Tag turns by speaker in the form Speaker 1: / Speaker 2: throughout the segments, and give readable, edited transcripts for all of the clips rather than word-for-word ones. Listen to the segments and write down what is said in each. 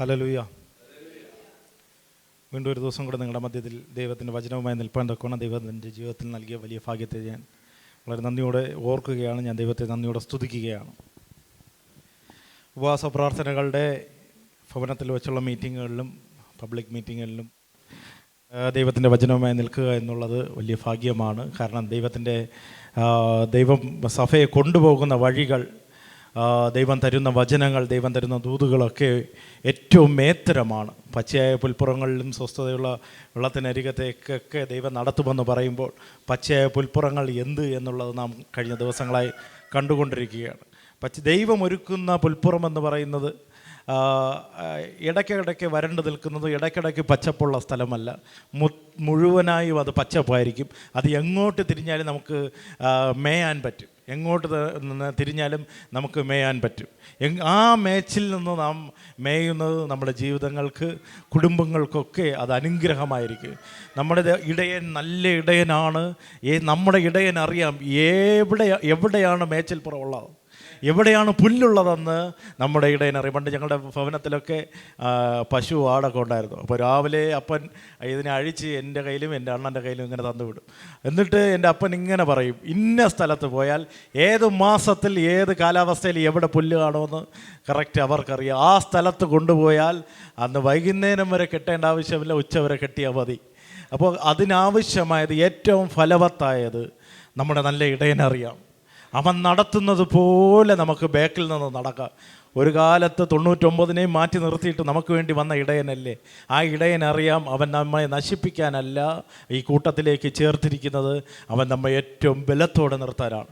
Speaker 1: Hallelujah. വീണ്ടും ഒരു ദിവസം കൂടെ നിങ്ങളുടെ മധ്യത്തിൽ ദൈവത്തിൻ്റെ വചനവുമായി നിൽപ്പാൻ തക്കോണം ദൈവത്തിൻ്റെ ജീവിതത്തിൽ നൽകിയ വലിയ ഭാഗ്യത്തെ ഞാൻ വളരെ നന്ദിയോടെ ഓർക്കുകയാണ്. ഞാൻ ദൈവത്തെ നന്ദിയോടെ സ്തുതിക്കുകയാണ്. ഉപവാസ പ്രാർത്ഥനകളുടെ ഭവനത്തിൽ വെച്ചുള്ള മീറ്റിങ്ങുകളിലും പബ്ലിക് മീറ്റിങ്ങുകളിലും ദൈവത്തിൻ്റെ വചനവുമായി നിൽക്കുക എന്നുള്ളത് വലിയ ഭാഗ്യമാണ്. കാരണം ദൈവം സഭയെ കൊണ്ടുപോകുന്ന വഴികൾ, ദൈവം തരുന്ന വചനങ്ങൾ, ദൈവം തരുന്ന ദൂതുകളൊക്കെ ഏറ്റവും മേത്തരമാണ്. പച്ചയായ പുൽപ്പുറങ്ങളിലും സ്വസ്ഥതയുള്ള വെള്ളത്തിനരികത്തേക്കൊക്കെ ദൈവം നടത്തുമെന്ന് പറയുമ്പോൾ പച്ചയായ പുൽപ്പുറങ്ങൾ എന്ത് എന്നുള്ളത് നാം കഴിഞ്ഞ ദിവസങ്ങളായി കണ്ടുകൊണ്ടിരിക്കുകയാണ്. ദൈവം ഒരുക്കുന്ന പുൽപ്പുറം എന്ന് പറയുന്നത് ഇടയ്ക്കിടയ്ക്ക് വരണ്ട് നിൽക്കുന്നത്, ഇടയ്ക്കിടയ്ക്ക് പച്ചപ്പുള്ള സ്ഥലമല്ല, മുഴുവനായും അത് പച്ചപ്പായിരിക്കും. അത് എങ്ങോട്ട് തിരിഞ്ഞാലും നമുക്ക് മേയാൻ പറ്റും, എങ്ങോട്ട് തിരിഞ്ഞാലും നമുക്ക് മേയാൻ പറ്റും. ആ മേച്ചിൽ നിന്ന് നാം മേയുന്നത് നമ്മുടെ ജീവിതങ്ങൾക്ക്, കുടുംബങ്ങൾക്കൊക്കെ അത് അനുഗ്രഹമായിരിക്കും. നമ്മുടെ ഇടയൻ നല്ല ഇടയനാണ്. നമ്മുടെ ഇടയൻ അറിയാം എവിടെയാണ് മേച്ചിൽപ്പുറമുള്ളത്, എവിടെയാണ് പുല്ലുള്ളതെന്ന് നമ്മുടെ ഇടയനറിയാം. പണ്ട് ഞങ്ങളുടെ ഭവനത്തിലൊക്കെ പശു ആടൊക്കെ ഉണ്ടായിരുന്നു. അപ്പോൾ രാവിലെ അപ്പൻ ഇതിനെ അഴിച്ച് എൻ്റെ കയ്യിലും എൻ്റെ അണ്ണൻ്റെ കയ്യിലും ഇങ്ങനെ തന്നുവിടും. എന്നിട്ട് എൻ്റെ അപ്പൻ ഇങ്ങനെ പറയും, ഇന്ന സ്ഥലത്ത് പോയാൽ ഏത് മാസത്തിൽ ഏത് കാലാവസ്ഥയിൽ എവിടെ പുല്ല് കാണുമെന്ന് കറക്റ്റ് അവർക്കറിയാം. ആ സ്ഥലത്ത് കൊണ്ടുപോയാൽ അന്ന് വൈകുന്നേരം വരെ കെട്ടേണ്ട ആവശ്യമില്ല, ഉച്ച വരെ കെട്ടിയാൽ മതി. അപ്പോൾ അതിനാവശ്യമായത്, ഏറ്റവും ഫലവത്തായത് നമ്മുടെ നല്ല ഇടയനറിയാം. അവൻ നടത്തുന്നത് പോലെ നമുക്ക് ബാക്കിൽ നിന്ന് നടക്കാം. ഒരു കാലത്ത് 99 മാറ്റി നിർത്തിയിട്ട് നമുക്ക് വേണ്ടി വന്ന ഇടയനല്ലേ. ആ ഇടയനറിയാം അവൻ നമ്മെ നശിപ്പിക്കാനല്ല ഈ കൂട്ടത്തിലേക്ക് ചേർത്തിരിക്കുന്നത്, അവൻ നമ്മെ ഏറ്റവും ബലത്തോടെ നിർത്താനാണ്.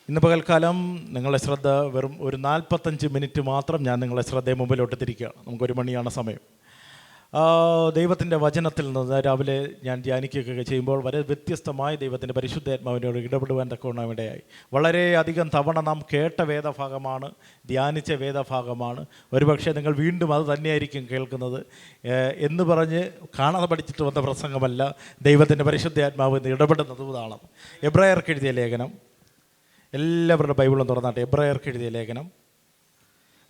Speaker 1: ഇന്ന് പകൽക്കാലം നിങ്ങളുടെ ശ്രദ്ധ വെറും ഒരു 45 മിനിറ്റ് മാത്രം ഞാൻ നിങ്ങളുടെ ശ്രദ്ധയെ മുമ്പിലോട്ട് തിരിക്കുകയാണ്. നമുക്ക് 1 മണിയാണ് സമയം. ദൈവത്തിൻ്റെ വചനത്തിൽ നിന്ന് രാവിലെ ഞാൻ ധ്യാനിക്കുകയൊക്കെ ചെയ്യുമ്പോൾ വളരെ വ്യത്യസ്തമായി ദൈവത്തിൻ്റെ പരിശുദ്ധാത്മാവിനോട് ഇടപെടുവാൻ തക്കവണ്ണം ഇടയായി. വളരെയധികം തവണ നാം കേട്ട വേദഭാഗമാണ്, ധ്യാനിച്ച വേദഭാഗമാണ്. ഒരുപക്ഷെ നിങ്ങൾ വീണ്ടും അത് തന്നെയായിരിക്കും കേൾക്കുന്നത് എന്ന് പറഞ്ഞ് കാണാതെ പഠിച്ചിട്ട് വന്ന പ്രസംഗമല്ല. ദൈവത്തിൻ്റെ പരിശുദ്ധാത്മാവ് ഇടപെടുന്നത് ഇതാണ്. എബ്രായർക്ക് എഴുതിയ ലേഖനം, എല്ലാവരുടെ ബൈബിളും തുറന്നാട്ടെ. എബ്രായർക്ക് എഴുതിയ ലേഖനം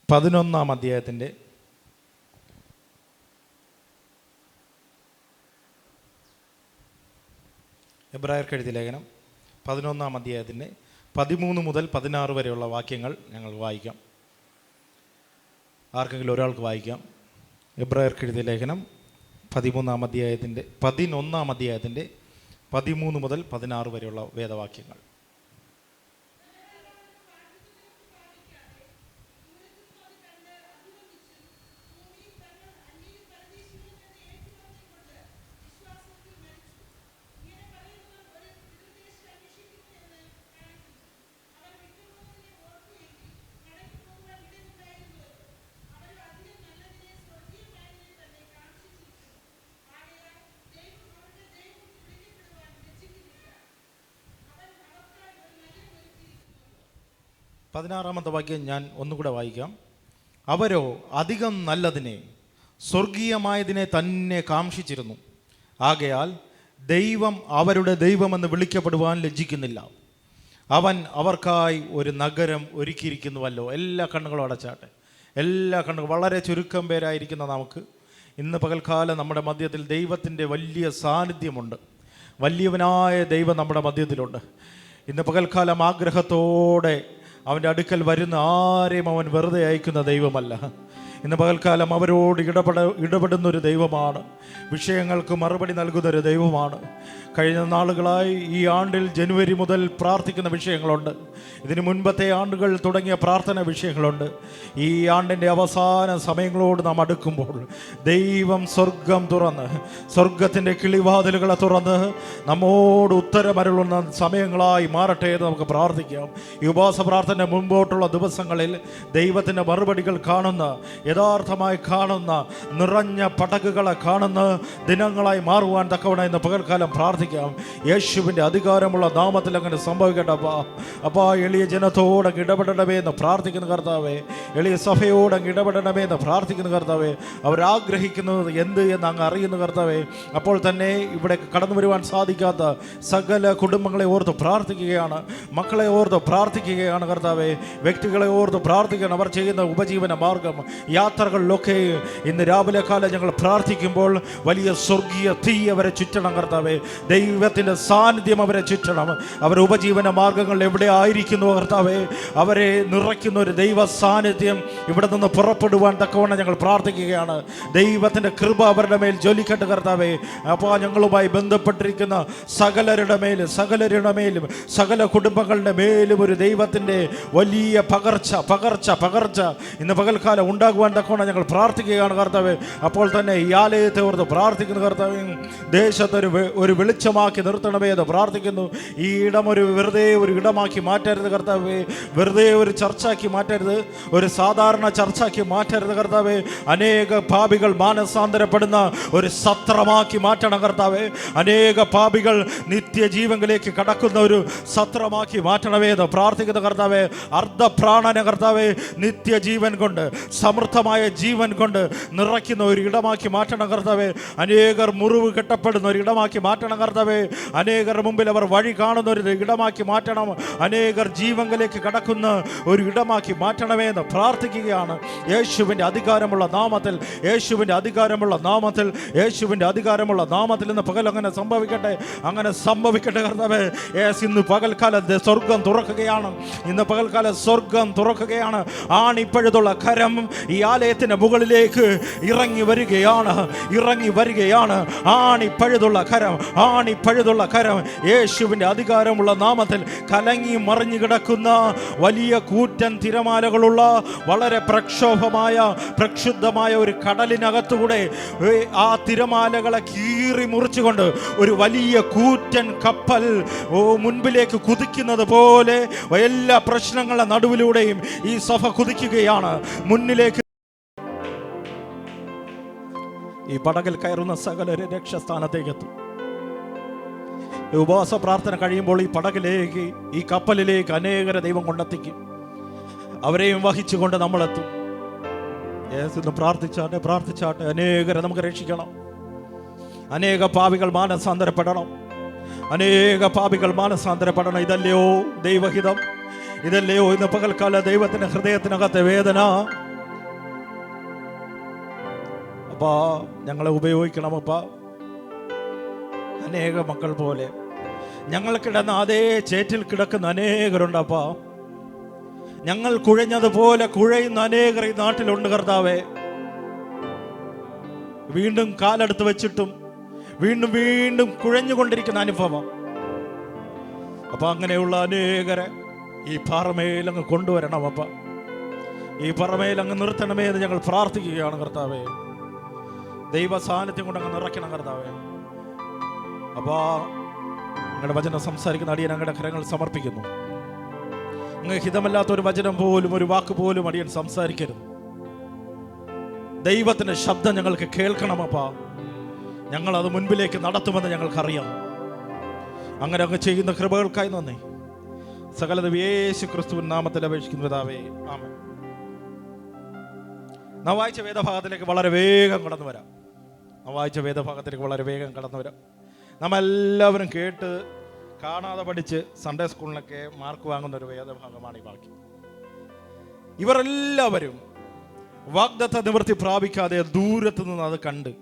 Speaker 1: 11-ാം അധ്യായത്തിൻ്റെ എബ്രായർക്ക് എഴുതിയ ലേഖനം 11-ാം അധ്യായത്തിൻ്റെ 13 മുതൽ 16 വരെയുള്ള വാക്യങ്ങൾ ഞങ്ങൾ വായിക്കാം. ആർക്കെങ്കിലും ഒരാൾക്ക് വായിക്കാം. എബ്രായർക്ക് എഴുതിയ ലേഖനം 11-ാം അധ്യായത്തിൻ്റെ 13 മുതൽ 16 വരെയുള്ള വേദവാക്യങ്ങൾ. പതിനാറാമത്തെ വാക്യം ഞാൻ ഒന്നുകൂടെ വായിക്കാം. അവരോ അധികം നല്ലതിനെ, സ്വർഗീയമായതിനെ തന്നെ കാംക്ഷിച്ചിരുന്നു. ആകയാൽ ദൈവം അവരുടെ ദൈവമെന്ന് വിളിക്കപ്പെടുവാൻ ലജ്ജിക്കുന്നില്ല. അവൻ അവർക്കായി ഒരു നഗരം ഒരുക്കിയിരിക്കുന്നുവല്ലോ. എല്ലാ കണ്ണുകളും അടച്ചാട്ടെ. എല്ലാ കണ്ണുകളും, വളരെ ചുരുക്കം പേരായിരിക്കുന്ന നമുക്ക് ഇന്ന് പകൽക്കാലം നമ്മുടെ മധ്യത്തിൽ ദൈവത്തിൻ്റെ വലിയ സാന്നിധ്യമുണ്ട്. വലിയവനായ ദൈവം നമ്മുടെ മധ്യത്തിലുണ്ട്. ഇന്ന് പകൽക്കാലം ആഗ്രഹത്തോടെ അവൻ്റെ അടുക്കൽ വരുന്ന ആരെയും അവൻ വെറുതെ അയക്കുന്ന ദൈവമല്ല. ഇന്ന് പകൽക്കാലം അവരോട് ഇടപെടുന്നൊരു ദൈവമാണ്. വിഷയങ്ങൾക്ക് മറുപടി നൽകുന്നൊരു ദൈവമാണ്. കഴിഞ്ഞ നാളുകളായി ഈ ആണ്ടിൽ ജനുവരി മുതൽ പ്രാർത്ഥിക്കുന്ന വിഷയങ്ങളുണ്ട്. ഇതിന് മുൻപത്തെ ആണ്ടുകൾ തുടങ്ങിയ പ്രാർത്ഥന വിഷയങ്ങളുണ്ട്. ഈ ആണ്ടിൻ്റെ അവസാന സമയങ്ങളോട് നാം അടുക്കുമ്പോൾ ദൈവം സ്വർഗം തുറന്ന്, സ്വർഗത്തിൻ്റെ കിളിവാതിലുകളെ തുറന്ന് നമ്മോട് ഉത്തരമരുളുന്ന സമയങ്ങളായി മാറട്ടെ എന്ന് നമുക്ക് പ്രാർത്ഥിക്കാം. ഈ ഉപവാസ പ്രാർത്ഥന മുമ്പോട്ടുള്ള ദിവസങ്ങളിൽ ദൈവത്തിൻ്റെ മറുപടികൾ കാണുന്ന, യഥാർത്ഥമായി കാണുന്ന, നിറഞ്ഞ പടകുകളെ കാണുന്ന ദിനങ്ങളായി മാറുവാൻ തക്കവണ്ണം ഇന്ന് പകൽക്കാലം പ്രാർത്ഥിക്കാം. യേശുവിൻ്റെ അധികാരമുള്ള നാമത്തിൽ അങ്ങനെ സംഭവിക്കട്ടെ. അപ്പാ എളിയ ജനത്തോടങ്ങ് ഇടപെടണമേ എന്ന് പ്രാർത്ഥിക്കുന്ന കർത്താവേ, എളിയ സഭയോടങ്ങ് ഇടപെടണമേ എന്ന് പ്രാർത്ഥിക്കുന്ന കർത്താവേ. അവരാഗ്രഹിക്കുന്നത് എന്ത് എന്ന് അങ്ങ് അറിയുന്ന കർത്താവേ. അപ്പോൾ തന്നെ ഇവിടെ കടന്നു വരുവാൻ സാധിക്കാത്ത സകല കുടുംബങ്ങളെ ഓർത്ത് പ്രാർത്ഥിക്കുകയാണ്, മക്കളെ ഓർത്ത് പ്രാർത്ഥിക്കുകയാണ് കർത്താവേ, വ്യക്തികളെ ഓർത്ത് പ്രാർത്ഥിക്കുകയാണ്. അവർ ചെയ്യുന്ന ഉപജീവന മാർഗം യാത്രകളിലൊക്കെ ഇന്ന് രാവിലെ കാലം ഞങ്ങൾ പ്രാർത്ഥിക്കുമ്പോൾ വലിയ സ്വർഗീയ തീ അവരെ ചുറ്റണം കർത്താവേ. ദൈവത്തിൻ്റെ സാന്നിധ്യം അവരെ ചുറ്റണം. അവരുടെ ഉപജീവന മാർഗങ്ങൾ എവിടെ ആയിരിക്കുന്നു കർത്താവേ, അവരെ നിറയ്ക്കുന്ന ഒരു ദൈവ സാന്നിധ്യം ഇവിടെ നിന്ന് പുറപ്പെടുവാൻ തക്കവണ്ണം ഞങ്ങൾ പ്രാർത്ഥിക്കുകയാണ്. ദൈവത്തിൻ്റെ കൃപ അവരുടെ മേൽ ജ്വലിക്കട്ടെ കർത്താവേ. അപ്പോൾ ഞങ്ങളുമായി ബന്ധപ്പെട്ടിരിക്കുന്ന സകലരുടെ മേലും സകല കുടുംബങ്ങളുടെ മേലും ഒരു ദൈവത്തിൻ്റെ വലിയ പകർച്ച ഇന്ന് പകൽക്കാലം ഉണ്ടാകുവാൻ തക്കവണ്ണം ഞങ്ങൾ പ്രാർത്ഥിക്കുകയാണ് കർത്താവേ. അപ്പോൾ തന്നെ ഈ ആലയത്തെ ഓർത്ത് പ്രാർത്ഥിക്കുന്ന കർത്താവേ, ദേശത്ത് ഒരു വെളിച്ചമാക്കി നിർത്തണമേ എന്ന് പ്രാർത്ഥിക്കുന്നു. ഈ ഇടം വെറുതെ ഒരു ഇടമാക്കി മാറ്റരുത് കർത്താവേ, വെറുതെ ഒരു ചർച്ചാക്കി മാറ്റരുത്, ഒരു സാധാരണ ചർച്ചാക്കി മാറ്റരുത് കർത്താവേ. അനേക പാപികൾ മാനസാന്തരപ്പെടുന്ന ഒരു സത്രമാക്കി മാറ്റണം കർത്താവേ. അനേക പാപികൾ നിത്യജീവനിലേക്ക് കടക്കുന്ന ഒരു സത്രമാക്കി മാറ്റണമേ എന്ന് പ്രാർത്ഥിക്കുന്ന കർത്താവേ. അർദ്ധപ്രാണന കർത്താവേ, നിത്യജീവൻ കൊണ്ട് സമൃദ്ധമായ ജീവൻ കൊണ്ട് നിറയ്ക്കുന്ന ഒരു ഇടമാക്കി മാറ്റണം കർത്താവേ. അനേകർ മുറിവ് കെട്ടപ്പെടുന്ന ഒരു ഇടമാക്കി മാറ്റണം കർത്താവേ. അനേകരുടെ മുമ്പിൽ അവർ വഴി കാണുന്ന ഒരു ഇടമാക്കി മാറ്റണം. അനേകർ ജീവനിലേക്ക് കടക്കുന്ന ഒരു ഇടമാക്കി മാറ്റണമേ എന്ന് പ്രാർത്ഥിക്കുകയാണ്. യേശുവിൻ്റെ അധികാരമുള്ള നാമത്തിൽ, യേശുവിൻ്റെ അധികാരമുള്ള നാമത്തിൽ, യേശുവിൻ്റെ അധികാരമുള്ള നാമത്തിൽ ഇന്ന് പകൽ അങ്ങനെ സംഭവിക്കട്ടെ കർത്താവേ. ഇന്ന് പകൽക്കാലം സ്വർഗം തുറക്കുകയാണ്. ഇന്ന് പകൽക്കാലം സ്വർഗം തുറക്കുകയാണ്. ആണിപ്പഴുതുള്ള കരം ഈ ആലയത്തിന് മുകളിലേക്ക് ഇറങ്ങി വരികയാണ്. ആണിപ്പഴുതുള്ള കരം യേശുവിൻ്റെ അധികാരമുള്ള നാമത്തിൽ കലങ്ങി മറിഞ്ഞു കിടക്കുന്ന വലിയ കൂറ്റൻ തിരമാലകളുള്ള വളരെ പ്രക്ഷുബ്ധമായ ഒരു കടലിനകത്തൂടെ ആ തിരമാലകളെ കീറി മുറിച്ചുകൊണ്ട് ഒരു വലിയ കൂറ്റൻ കപ്പൽ മുൻപിലേക്ക് കുതിക്കുന്നത് പോലെ എല്ലാ പ്രശ്നങ്ങളുടെ നടുവിലൂടെയും ഈ സഭ കുതിക്കുകയാണ് മുന്നിലേക്ക്. ഈ പടകിൽ കയറുന്ന സകലരെ രക്ഷസ്ഥാനത്തേക്ക് എത്തും. ഉപവാസ പ്രാർത്ഥന കഴിയുമ്പോൾ ഈ പടകിലേക്ക്, ഈ കപ്പലിലേക്ക് അനേകരെ ദൈവം കൊണ്ടെത്തിക്കും. അവരെയും വഹിച്ചുകൊണ്ട് നമ്മളെത്തും. ഇന്ന് പ്രാർത്ഥിച്ചാട്ടെ. അനേകരെ നമുക്ക് രക്ഷിക്കണം. അനേക പാപികൾ മാനസാന്തരപ്പെടണം. ഇതല്ലയോ ദൈവഹിതം? ഇതല്ലയോ ഇന്ന് പകൽക്കാല ദൈവത്തിന്റെ ഹൃദയത്തിനകത്തെ വേദന? അപ്പാ, ഞങ്ങളെ ഉപയോഗിക്കണമപ്പാ. അനേക മക്കൾ പോലെ ഞങ്ങൾ കിടന്ന അതേ ചേറ്റിൽ കിടക്കുന്ന അനേകരുണ്ടപ്പാ. ഞങ്ങൾ കുഴഞ്ഞതുപോലെ കുഴയുന്ന അനേകർ ഈ നാട്ടിലുണ്ട് കർത്താവേ. വീണ്ടും കാലെടുത്ത് വെച്ചിട്ടും വീണ്ടും വീണ്ടും കുഴഞ്ഞുകൊണ്ടിരിക്കുന്ന അനുഭവം. അപ്പൊ അങ്ങനെയുള്ള അനേകരെ ഈ പാറമേൽ അങ്ങ് കൊണ്ടുവരണം അപ്പ. ഈ പാറമേൽ അങ്ങ് നിർത്തണമേ എന്ന് ഞങ്ങൾ പ്രാർത്ഥിക്കുകയാണ് കർത്താവേ. ദൈവ സാന്നിധ്യം കൊണ്ട് അങ്ങ് നിറയ്ക്കണം കർത്താവേ. അപ്പാ, നിങ്ങളുടെ വചനം സംസാരിക്കുന്ന അടിയൻ അങ്ങയുടെ കരങ്ങൾ സമർപ്പിക്കുന്നു. അങ്ങ് ഹിതമല്ലാത്ത ഒരു വചനം പോലും, ഒരു വാക്ക് പോലും അടിയൻ സംസാരിക്കരുത്. ദൈവത്തിന്റെ ശബ്ദം ഞങ്ങൾക്ക് കേൾക്കണമപ്പാ. ഞങ്ങളത് മുൻപിലേക്ക് നടത്തുമെന്ന് ഞങ്ങൾക്കറിയാം. അങ്ങനെ അങ്ങ് ചെയ്യുന്ന കൃപകൾക്കായി നന്ദി. സകലതും യേശു ക്രിസ്തുവിൻ നാമത്തിൽ അപേക്ഷിക്കുന്നു പിതാവേ, ആമേൻ. നാം വായിച്ച വേദഭാഗത്തിലേക്ക് വളരെ വേഗം കടന്നു വരാം. നാം എല്ലാവരും കേട്ട് കാണാതെ പഠിച്ച് സൺഡേ സ്കൂളിലൊക്കെ മാർക്ക് വാങ്ങുന്ന ഒരു വേദഭാഗമാണ് ഈ വാക്യം. ഇവരെല്ലാവരും വാഗ്ദത്ത നിവൃത്തി പ്രാപിക്കാതെ ദൂരത്തു നിന്ന് അത് കണ്ട്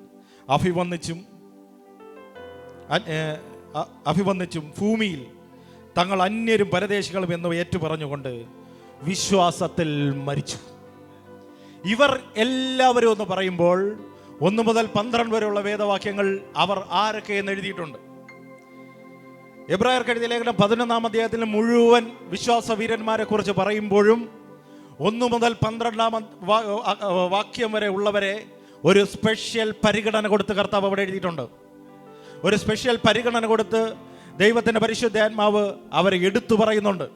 Speaker 1: അഭിവന്ദിച്ചും ഭൂമിയിൽ തങ്ങൾ അന്യരും പരദേശികളും എന്ന് ഏറ്റുപറഞ്ഞുകൊണ്ട് വിശ്വാസത്തിൽ മരിച്ചു. ഇവർ എല്ലാവരും എന്ന് പറയുമ്പോൾ 1 മുതൽ 12 വരെയുള്ള വേദവാക്യങ്ങൾ അവർ ആരൊക്കെ എന്ന് എഴുതിയിട്ടുണ്ട്. എബ്രായർക്ക് എഴുതിയ ലേഖനം 11-ാം അധ്യായത്തിൽ മുഴുവൻ വിശ്വാസ വീരന്മാരെ കുറിച്ച് പറയുമ്പോഴും 1 മുതൽ 12-ാം വാക്യം വരെ ഉള്ളവരെ ഒരു സ്പെഷ്യൽ പരിഗണന കൊടുത്ത് കർത്താവ് അവിടെ എഴുതിയിട്ടുണ്ട്. ഒരു സ്പെഷ്യൽ പരിഗണന കൊടുത്ത് ദൈവത്തിൻ്റെ പരിശുദ്ധാത്മാവ് അവരെ എടുത്തു പറയുന്നുണ്ട്.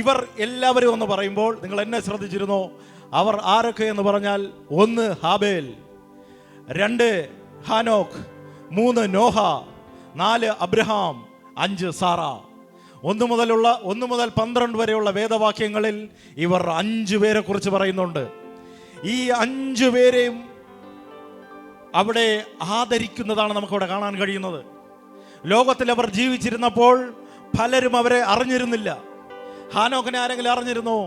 Speaker 1: ഇവർ എല്ലാവരും എന്ന് പറയുമ്പോൾ നിങ്ങൾ എന്നെ ശ്രദ്ധിച്ചിരുന്നോ? അവർ ആരൊക്കെ എന്ന് പറഞ്ഞാൽ 1 ഹാബേൽ, 2 ഹാനോക്ക്, 3 നോഹ, 4 അബ്രഹാം, 5 സാറ. 1 മുതൽ 12 വരെയുള്ള വേദവാക്യങ്ങളിൽ ഇവർ 5 പേരെ കുറിച്ച് പറയുന്നുണ്ട്. ഈ 5 പേരെയും അവിടെ ആദരിക്കുന്നതാണ് നമുക്കവിടെ കാണാൻ കഴിയുന്നത്. ലോകത്തിൽ അവർ ജീവിച്ചിരുന്നപ്പോൾ പലരും അവരെ അറിഞ്ഞിരുന്നില്ല. ഹാനോക്കിനെ ആരെങ്കിലും അറിഞ്ഞിരുന്നോ?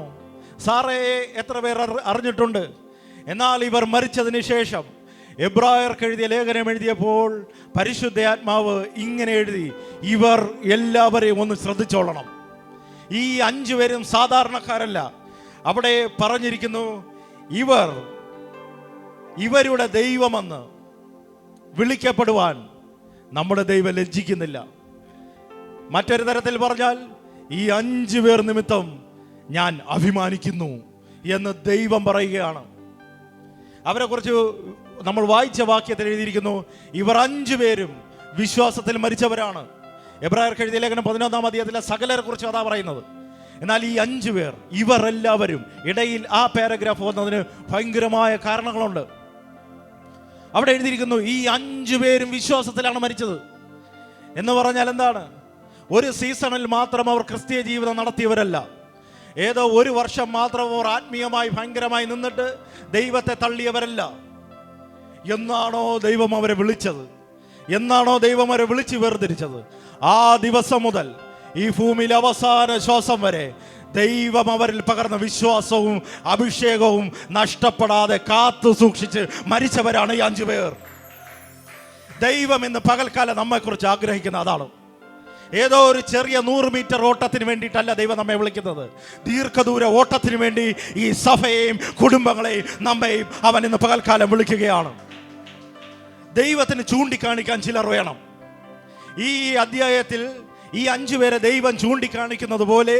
Speaker 1: സാറയെ എത്ര പേർ അറിഞ്ഞിട്ടുണ്ട്? എന്നാൽ ഇവർ മരിച്ചതിന് ശേഷം എബ്രായർക്ക് എഴുതിയ ലേഖനം എഴുതിയപ്പോൾ പരിശുദ്ധാത്മാവ് ഇങ്ങനെ എഴുതി, ഇവർ എല്ലാവരെയും ഒന്ന് ശ്രദ്ധിച്ചോളണം. ഈ 5 പേരും സാധാരണക്കാരല്ല. അവിടെ പറഞ്ഞിരിക്കുന്നു, ഇവരുടെ ദൈവമെന്ന് വിളിക്കപ്പെടുവാൻ നമ്മുടെ ദൈവം ലജ്ജിക്കുന്നില്ല. മറ്റൊരു തരത്തിൽ പറഞ്ഞാൽ, ഈ 5 പേർ നിമിത്തം ഞാൻ അഭിമാനിക്കുന്നു എന്ന് ദൈവം പറയുകയാണ്. അവരെ കുറിച്ച് നമ്മൾ വായിച്ച വാക്യത്തിൽ എഴുതിയിരിക്കുന്നു, ഇവർ 5 പേരും വിശ്വാസത്തിൽ മരിച്ചവരാണ്. എബ്രായർക്ക് എഴുതിയ ലേഖനം 11-ാം അധ്യായത്തിലെ സകലരെ കുറിച്ച് അതാ പറയുന്നത്. എന്നാൽ ഈ 5 പേർ, ഇവർ എല്ലാവരും, ഇടയിൽ ആ പാരഗ്രാഫ് വന്നതിന് ഭയങ്കരമായ കാരണങ്ങളുണ്ട്. അവിടെ എഴുതിയിരിക്കുന്നു, ഈ 5 പേരും വിശ്വാസത്തിലാണ് മരിച്ചത്. എന്ന് പറഞ്ഞാൽ എന്താണ്? ഒരു സീസണിൽ മാത്രം അവർ ക്രിസ്തീയ ജീവിതം നടത്തിയവരല്ല. ഏതോ ഒരു വർഷം മാത്രം അവർ ആത്മീയമായി ഭയങ്കരമായി നിന്നിട്ട് ദൈവത്തെ തള്ളിയവരല്ല. എന്നാണോ ദൈവം അവരെ വിളിച്ചത്, എന്നാണോ ദൈവം അവരെ വിളിച്ച് വേർതിരിച്ചത്, ആ ദിവസം മുതൽ ഈ ഭൂമിയിൽ അവസാന ശ്വാസം വരെ ദൈവം അവരിൽ പകർന്ന വിശ്വാസവും അഭിഷേകവും നഷ്ടപ്പെടാതെ കാത്തു സൂക്ഷിച്ച് മരിച്ചവരാണ് ഈ 5 പേർ. ദൈവം ഇന്ന് പകൽക്കാലം നമ്മെക്കുറിച്ച് ആഗ്രഹിക്കുന്ന അതാണ്. ഏതോ ഒരു ചെറിയ 100 മീറ്റർ ഓട്ടത്തിന് വേണ്ടിയിട്ടല്ല ദൈവം നമ്മെ വിളിക്കുന്നത്. ദീർഘദൂര ഓട്ടത്തിന് വേണ്ടി ഈ സഭയെയും കുടുംബങ്ങളെയും നമ്മെയും അവൻ ഇന്ന് പകൽക്കാലം വിളിക്കുകയാണ്. ദൈവത്തിന് ചൂണ്ടിക്കാണിക്കാൻ ചിലർ വേണം. ഈ അധ്യായത്തിൽ ഈ 5 പേരെ ദൈവം ചൂണ്ടിക്കാണിക്കുന്നത് പോലെ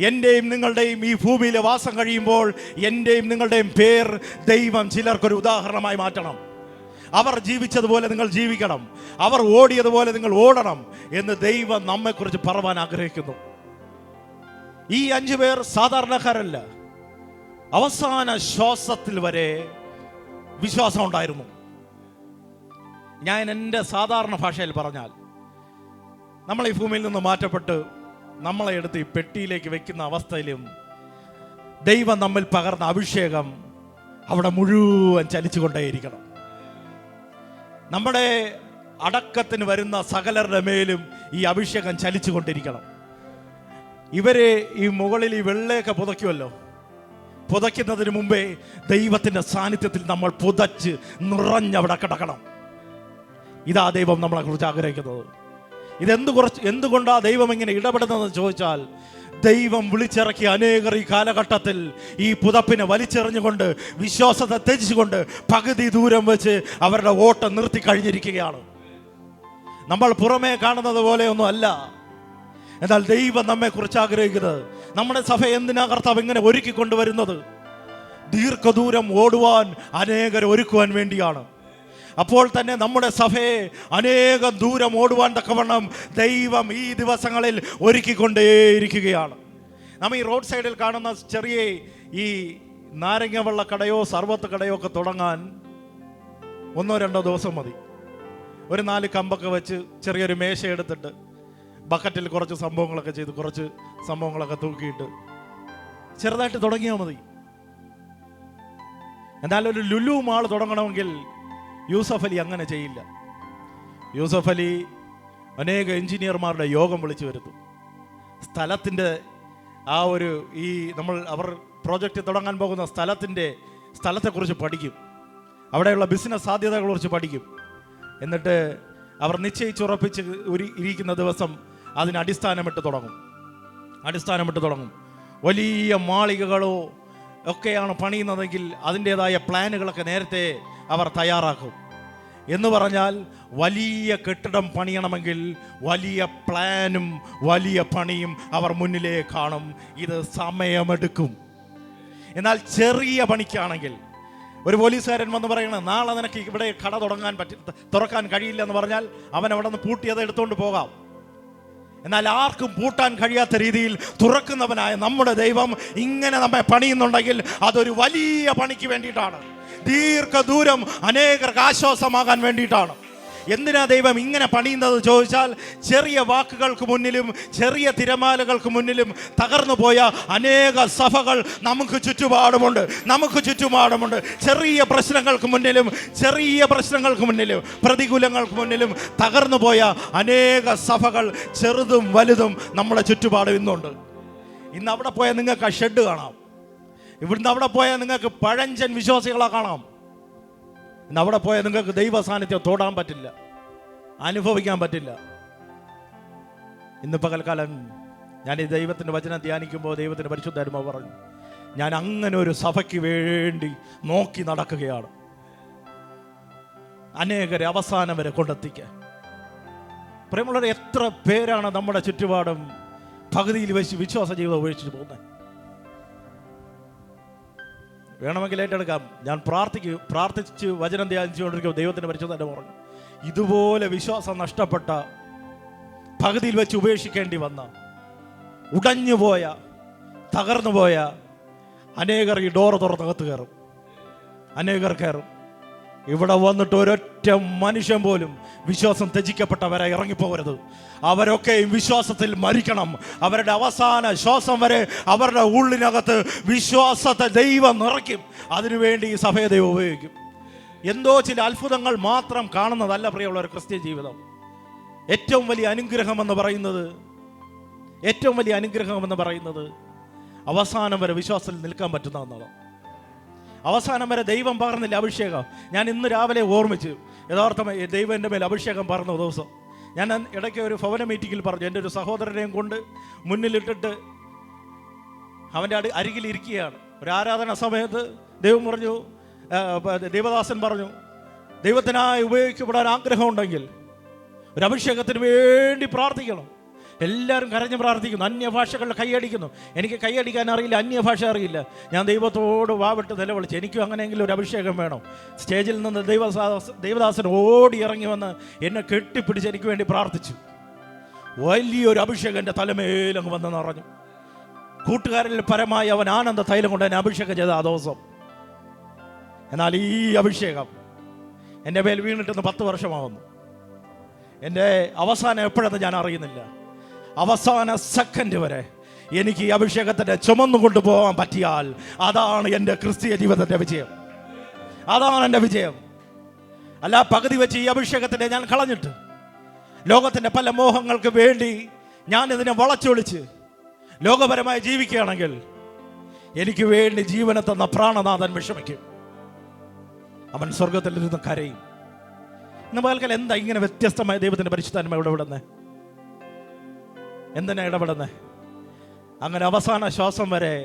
Speaker 1: എൻ്റെയും നിങ്ങളുടെയും ഈ ഭൂമിയിലെ വാസം കഴിയുമ്പോൾ എൻ്റെയും നിങ്ങളുടെയും പേർ ദൈവം ചിലർക്കൊരു ഉദാഹരണമായി മാറ്റണം. അവർ ജീവിച്ചതുപോലെ നിങ്ങൾ ജീവിക്കണം, അവർ ഓടിയതുപോലെ നിങ്ങൾ ഓടണം എന്ന് ദൈവം നമ്മെക്കുറിച്ച് പറവാൻ ആഗ്രഹിക്കുന്നു. ഈ 5 പേർ സാധാരണക്കാരല്ല. അവസാന ശ്വാസത്തിൽ വരെ വിശ്വാസം ഉണ്ടായിരുന്നു. ഞാൻ എൻ്റെ സാധാരണ ഭാഷയിൽ പറഞ്ഞാൽ, നമ്മൾ ഈ ഭൂമിയിൽ നിന്ന് മാറ്റപ്പെട്ട് നമ്മളെ എടുത്ത് ഈ പെട്ടിയിലേക്ക് വെക്കുന്ന അവസ്ഥയിലും ദൈവം നമ്മിൽ പകർന്ന അഭിഷേകം അവിടെ മുഴുവൻ ചലിച്ചുകൊണ്ടേയിരിക്കണം. നമ്മുടെ അടക്കത്തിന് വരുന്ന സകലരുടെ മേലും ഈ അഭിഷേകം ചലിച്ചുകൊണ്ടിരിക്കണം. ഇവരെ ഈ മുകളിൽ ഈ വെള്ളയൊക്കെ പുതയ്ക്കുമല്ലോ, പുതയ്ക്കുന്നതിന് മുമ്പേ ദൈവത്തിൻ്റെ സാന്നിധ്യത്തിൽ നമ്മൾ പുതച്ച് നിറഞ്ഞവിടെ കിടക്കണം. ഇതാ ദൈവം നമ്മളെ കുറിച്ച് ആഗ്രഹിക്കുന്നത്. എന്തുകൊണ്ടാ ദൈവം ഇങ്ങനെ ഇടപെടുന്നതെന്ന് ചോദിച്ചാൽ, ദൈവം വിളിച്ചിറക്കിയ അനേകർ ഈ കാലഘട്ടത്തിൽ ഈ പുതപ്പിനെ വലിച്ചെറിഞ്ഞുകൊണ്ട് വിശ്വാസത്തെ ത്യജിച്ചുകൊണ്ട് പകുതി ദൂരം വെച്ച് അവരുടെ ഓട്ടം നിർത്തി കഴിഞ്ഞിരിക്കുകയാണ്. നമ്മൾ പുറമേ കാണുന്നത് പോലെയൊന്നും അല്ല. എന്നാൽ ദൈവം നമ്മെ കുറിച്ച് ആഗ്രഹിക്കുന്നത്, നമ്മുടെ സഭ എന്തിനാ കർത്താവ് ഇങ്ങനെ ഒരുക്കിക്കൊണ്ടുവരുന്നത്? ദീർഘദൂരം ഓടുവാൻ അനേകരെ ഒരുക്കുവാൻ വേണ്ടിയാണ്. അപ്പോൾ തന്നെ നമ്മുടെ സഭയെ അനേകം ദൂരം ഓടുവാൻ തക്കവണ്ണം ദൈവം ഈ ദിവസങ്ങളിൽ ഒരുക്കിക്കൊണ്ടേയിരിക്കുകയാണ്. നമ്മൾ ഈ റോഡ് സൈഡിൽ കാണുന്ന ചെറിയ ഈ നാരങ്ങ വെള്ള കടയോ സർവത്ത് കടയോ ഒക്കെ തുടങ്ങാൻ 1-2 ദിവസം മതി. ഒരു 4 കമ്പൊക്കെ വെച്ച് ചെറിയൊരു മേശ എടുത്തിട്ട് ബക്കറ്റിൽ കുറച്ച് സംഭവങ്ങളൊക്കെ ചെയ്ത് കുറച്ച് സംഭവങ്ങളൊക്കെ തൂക്കിയിട്ട് ചെറുതായിട്ട് തുടങ്ങിയാൽ മതി. എന്നാൽ ഒരു ലുലു മാൾ തുടങ്ങണമെങ്കിൽ യൂസഫ് അലി അങ്ങനെ ചെയ്യില്ല. യൂസഫ് അലി അനേക എഞ്ചിനീയർമാരുടെ യോഗം വിളിച്ചു വരുത്തും. സ്ഥലത്തിൻ്റെ ആ ഒരു അവർ പ്രോജക്റ്റ് തുടങ്ങാൻ പോകുന്ന സ്ഥലത്തെക്കുറിച്ച് പഠിക്കും. അവിടെയുള്ള ബിസിനസ് സാധ്യതകളെക്കുറിച്ച് പഠിക്കും. എന്നിട്ട് അവർ നിശ്ചയിച്ചുറപ്പിച്ച് ഇരിക്കുന്ന ദിവസം അതിന് അടിസ്ഥാനമിട്ട് തുടങ്ങും. വലിയ മാളികകളോ ഒക്കെയാണ് പണിയുന്നതെങ്കിൽ അതിൻ്റേതായ പ്ലാനുകളൊക്കെ നേരത്തെ അവർ തയ്യാറാക്കും. എന്ന് പറഞ്ഞാൽ വലിയ കെട്ടിടം പണിയണമെങ്കിൽ വലിയ പ്ലാനും വലിയ പണിയും അവർ മുന്നിലേ കാണും. ഇത് സമയമെടുക്കും. എന്നാൽ ചെറിയ പണിക്കാണെങ്കിൽ ഒരു പോലീസുകാരൻ വന്ന് പറയണം, നാളെ നിനക്ക് ഇവിടെ കട തുറക്കാൻ കഴിയില്ല എന്ന് പറഞ്ഞാൽ അവൻ അവിടെ നിന്ന് പൂട്ടിയത് എടുത്തുകൊണ്ട് പോകാം. എന്നാൽ ആർക്കും പൂട്ടാൻ കഴിയാത്ത രീതിയിൽ തുറക്കുന്നവനായ നമ്മുടെ ദൈവം ഇങ്ങനെ നമ്മെ പണിയുന്നുണ്ടെങ്കിൽ അതൊരു വലിയ പണിക്ക് വേണ്ടിയിട്ടാണ്. ദീർഘദൂരം അനേകർക്ക് ആശ്വാസമാകാൻ വേണ്ടിയിട്ടാണ്. എന്തിനാ ദൈവം ഇങ്ങനെ പണിയുന്നത് ചോദിച്ചാൽ, ചെറിയ വാക്കുകൾക്ക് മുന്നിലും ചെറിയ തിരമാലകൾക്ക് മുന്നിലും തകർന്നു പോയ അനേക സഭകൾ നമുക്ക് ചുറ്റുപാടുമുണ്ട്. ചെറിയ പ്രശ്നങ്ങൾക്ക് മുന്നിലും പ്രതികൂലങ്ങൾക്ക് മുന്നിലും തകർന്നു പോയ അനേക സഭകൾ ചെറുതും വലുതും നമ്മുടെ ചുറ്റുപാടും ഇന്നുണ്ട്. ഇന്ന് അവിടെ പോയാൽ നിങ്ങൾക്ക് ആ ഷെഡ് കാണാം. ഇവിടുന്ന് അവിടെ പോയാൽ നിങ്ങൾക്ക് പഴഞ്ചൻ വിശ്വാസികളെ കാണാം. ഇന്ന് അവിടെ പോയാൽ നിങ്ങൾക്ക് ദൈവ സാന്നിധ്യം തൊടാൻ പറ്റില്ല, അനുഭവിക്കാൻ പറ്റില്ല. ഇന്ന് പകൽക്കാലം ഞാൻ ഈ ദൈവത്തിൻ്റെ വചനം ധ്യാനിക്കുമ്പോൾ ദൈവത്തിൻ്റെ പരിശുദ്ധാത്മാവ് പറഞ്ഞു, ഞാൻ അങ്ങനെ ഒരു സഭയ്ക്ക് വേണ്ടി നോക്കി നടക്കുകയാണ്, അനേകരെ അവസാനം വരെ കൊണ്ടെത്തിക്കാൻ. പ്രിയമുള്ളവരെ, എത്ര പേരാണ് നമ്മുടെ ചുറ്റുപാടും പകുതിയിൽ വെച്ച് വിശ്വാസ ജീവിതം ഉപേക്ഷിച്ച് പോകുന്നത്? വേണമെങ്കിൽ ഏറ്റെടുക്കാം. ഞാൻ പ്രാർത്ഥിച്ച് വചനം ധ്യാനിച്ചുകൊണ്ടിരിക്കുമ്പോൾ ദൈവത്തിൻ്റെ പരിശുദ്ധാത്മാവ് പറഞ്ഞു, ഇതുപോലെ വിശ്വാസം നഷ്ടപ്പെട്ട, പകുതിയിൽ വെച്ച് ഉപേക്ഷിക്കേണ്ടി വന്ന, ഉടഞ്ഞുപോയ, തകർന്നുപോയ അനേകർ ഈ ഡോറ് തുറന്നകത്ത് കയറും. അനേകർ കയറും. ഇവിടെ വന്നിട്ട് ഒരൊറ്റ മനുഷ്യൻ പോലും വിശ്വാസം ത്യജിക്കപ്പെട്ടവരെ ഇറങ്ങിപ്പോകരുത്. അവരൊക്കെയും വിശ്വാസത്തിൽ മരിക്കണം. അവരുടെ അവസാന ശ്വാസം വരെ അവരുടെ ഉള്ളിനകത്ത് വിശ്വാസത്തെ ദൈവം നിറയ്ക്കും. അതിനുവേണ്ടി ഈ സഭയെ ദൈവം ഉപയോഗിക്കും. എന്തോ ചില അത്ഭുതങ്ങൾ മാത്രം കാണുന്നതല്ല പ്രിയമുള്ളവർ ക്രിസ്ത്യൻ ജീവിതം. ഏറ്റവും വലിയ അനുഗ്രഹം എന്ന് പറയുന്നത് അവസാനം വരെ വിശ്വാസത്തിൽ നിൽക്കാൻ പറ്റുന്ന ഒന്നാണ്. അവസാനം വരെ ദൈവം പകർന്നില്ല അഭിഷേകം. ഞാൻ ഇന്ന് രാവിലെ ഓർമ്മിച്ചു, യഥാർത്ഥമായി ദൈവം എൻ്റെ മേൽ അഭിഷേകം പകർന്ന ദിവസം. ഞാൻ ഇടയ്ക്ക് ഒരു ഭവന മീറ്റിങ്ങിൽ പറഞ്ഞു, എൻ്റെ ഒരു സഹോദരനെയും കൊണ്ട് മുന്നിലിട്ടിട്ട് അവൻ്റെ അരികിലിരിക്കുകയാണ്. ഒരു ആരാധന സമയത്ത് ദൈവദാസൻ പറഞ്ഞു, ദൈവത്തിനായി ഉപയോഗിക്കപ്പെടാൻ ആഗ്രഹമുണ്ടെങ്കിൽ ഒരു അഭിഷേകത്തിന് വേണ്ടി പ്രാർത്ഥിക്കണം. എല്ലാവരും കരഞ്ഞ് പ്രാർത്ഥിക്കുന്നു, അന്യഭാഷകളിൽ കൈയടിക്കുന്നു. എനിക്ക് കൈയടിക്കാൻ അറിയില്ല, അന്യഭാഷ അറിയില്ല. ഞാൻ ദൈവത്തോട് വാവിട്ട് നിലവിളിച്ചു, എനിക്കും അങ്ങനെയെങ്കിലും ഒരു അഭിഷേകം വേണം. സ്റ്റേജിൽ നിന്ന് ദൈവദാസൻ ഓടി ഇറങ്ങി വന്ന് എന്നെ കെട്ടിപ്പിടിച്ച് എനിക്ക് വേണ്ടി പ്രാർത്ഥിച്ചു. വലിയൊരു അഭിഷേകം എൻ്റെ തലമേലങ്ങ് വന്ന് നിറഞ്ഞു. കൂട്ടുകാരിൽ പരമായി അവൻ ആനന്ദ തൈലം കൊണ്ട് എന്നെ അഭിഷേകം ചെയ്ത ആ ദിവസം. എന്നാൽ ഈ അഭിഷേകം എൻ്റെ മേൽ വീണിട്ടെന്ന് 10 വർഷമാകുന്നു. എൻ്റെ അവസാനം എപ്പോഴെന്ന് ഞാൻ അറിയുന്നില്ല. അവസാന സെക്കൻഡ് വരെ എനിക്ക് ഈ അഭിഷേകത്തിൻ്റെ ചുമന്നു കൊണ്ടുപോകാൻ പറ്റിയാൽ അതാണ് എൻ്റെ ക്രിസ്തീയ ജീവിതത്തിൻ്റെ വിജയം. അതാണ് എൻ്റെ വിജയം. അല്ല പകുതി വെച്ച് ഈ അഭിഷേകത്തിനെ ഞാൻ കളഞ്ഞിട്ട് ലോകത്തിൻ്റെ പല മോഹങ്ങൾക്ക് വേണ്ടി ഞാൻ ഇതിനെ വളച്ചൊളിച്ച് ലോകപരമായി ജീവിക്കുകയാണെങ്കിൽ എനിക്ക് വേണ്ടി ജീവനെ തന്ന പ്രാണനാഥൻ വിഷമിക്കും. അവൻ സ്വർഗത്തിലിരുന്ന് കരയും. ഇന്ന് പകൽക്കാലം എന്താ ഇങ്ങനെ വ്യത്യസ്തമായ ദൈവത്തിൻ്റെ പരിശുദ്ധാത്മാവ് ഇടപെടുന്നത്? എന്തിനാ ഇടപെടുന്നത്? അങ്ങനെ അവസാന ശ്വാസം വരെ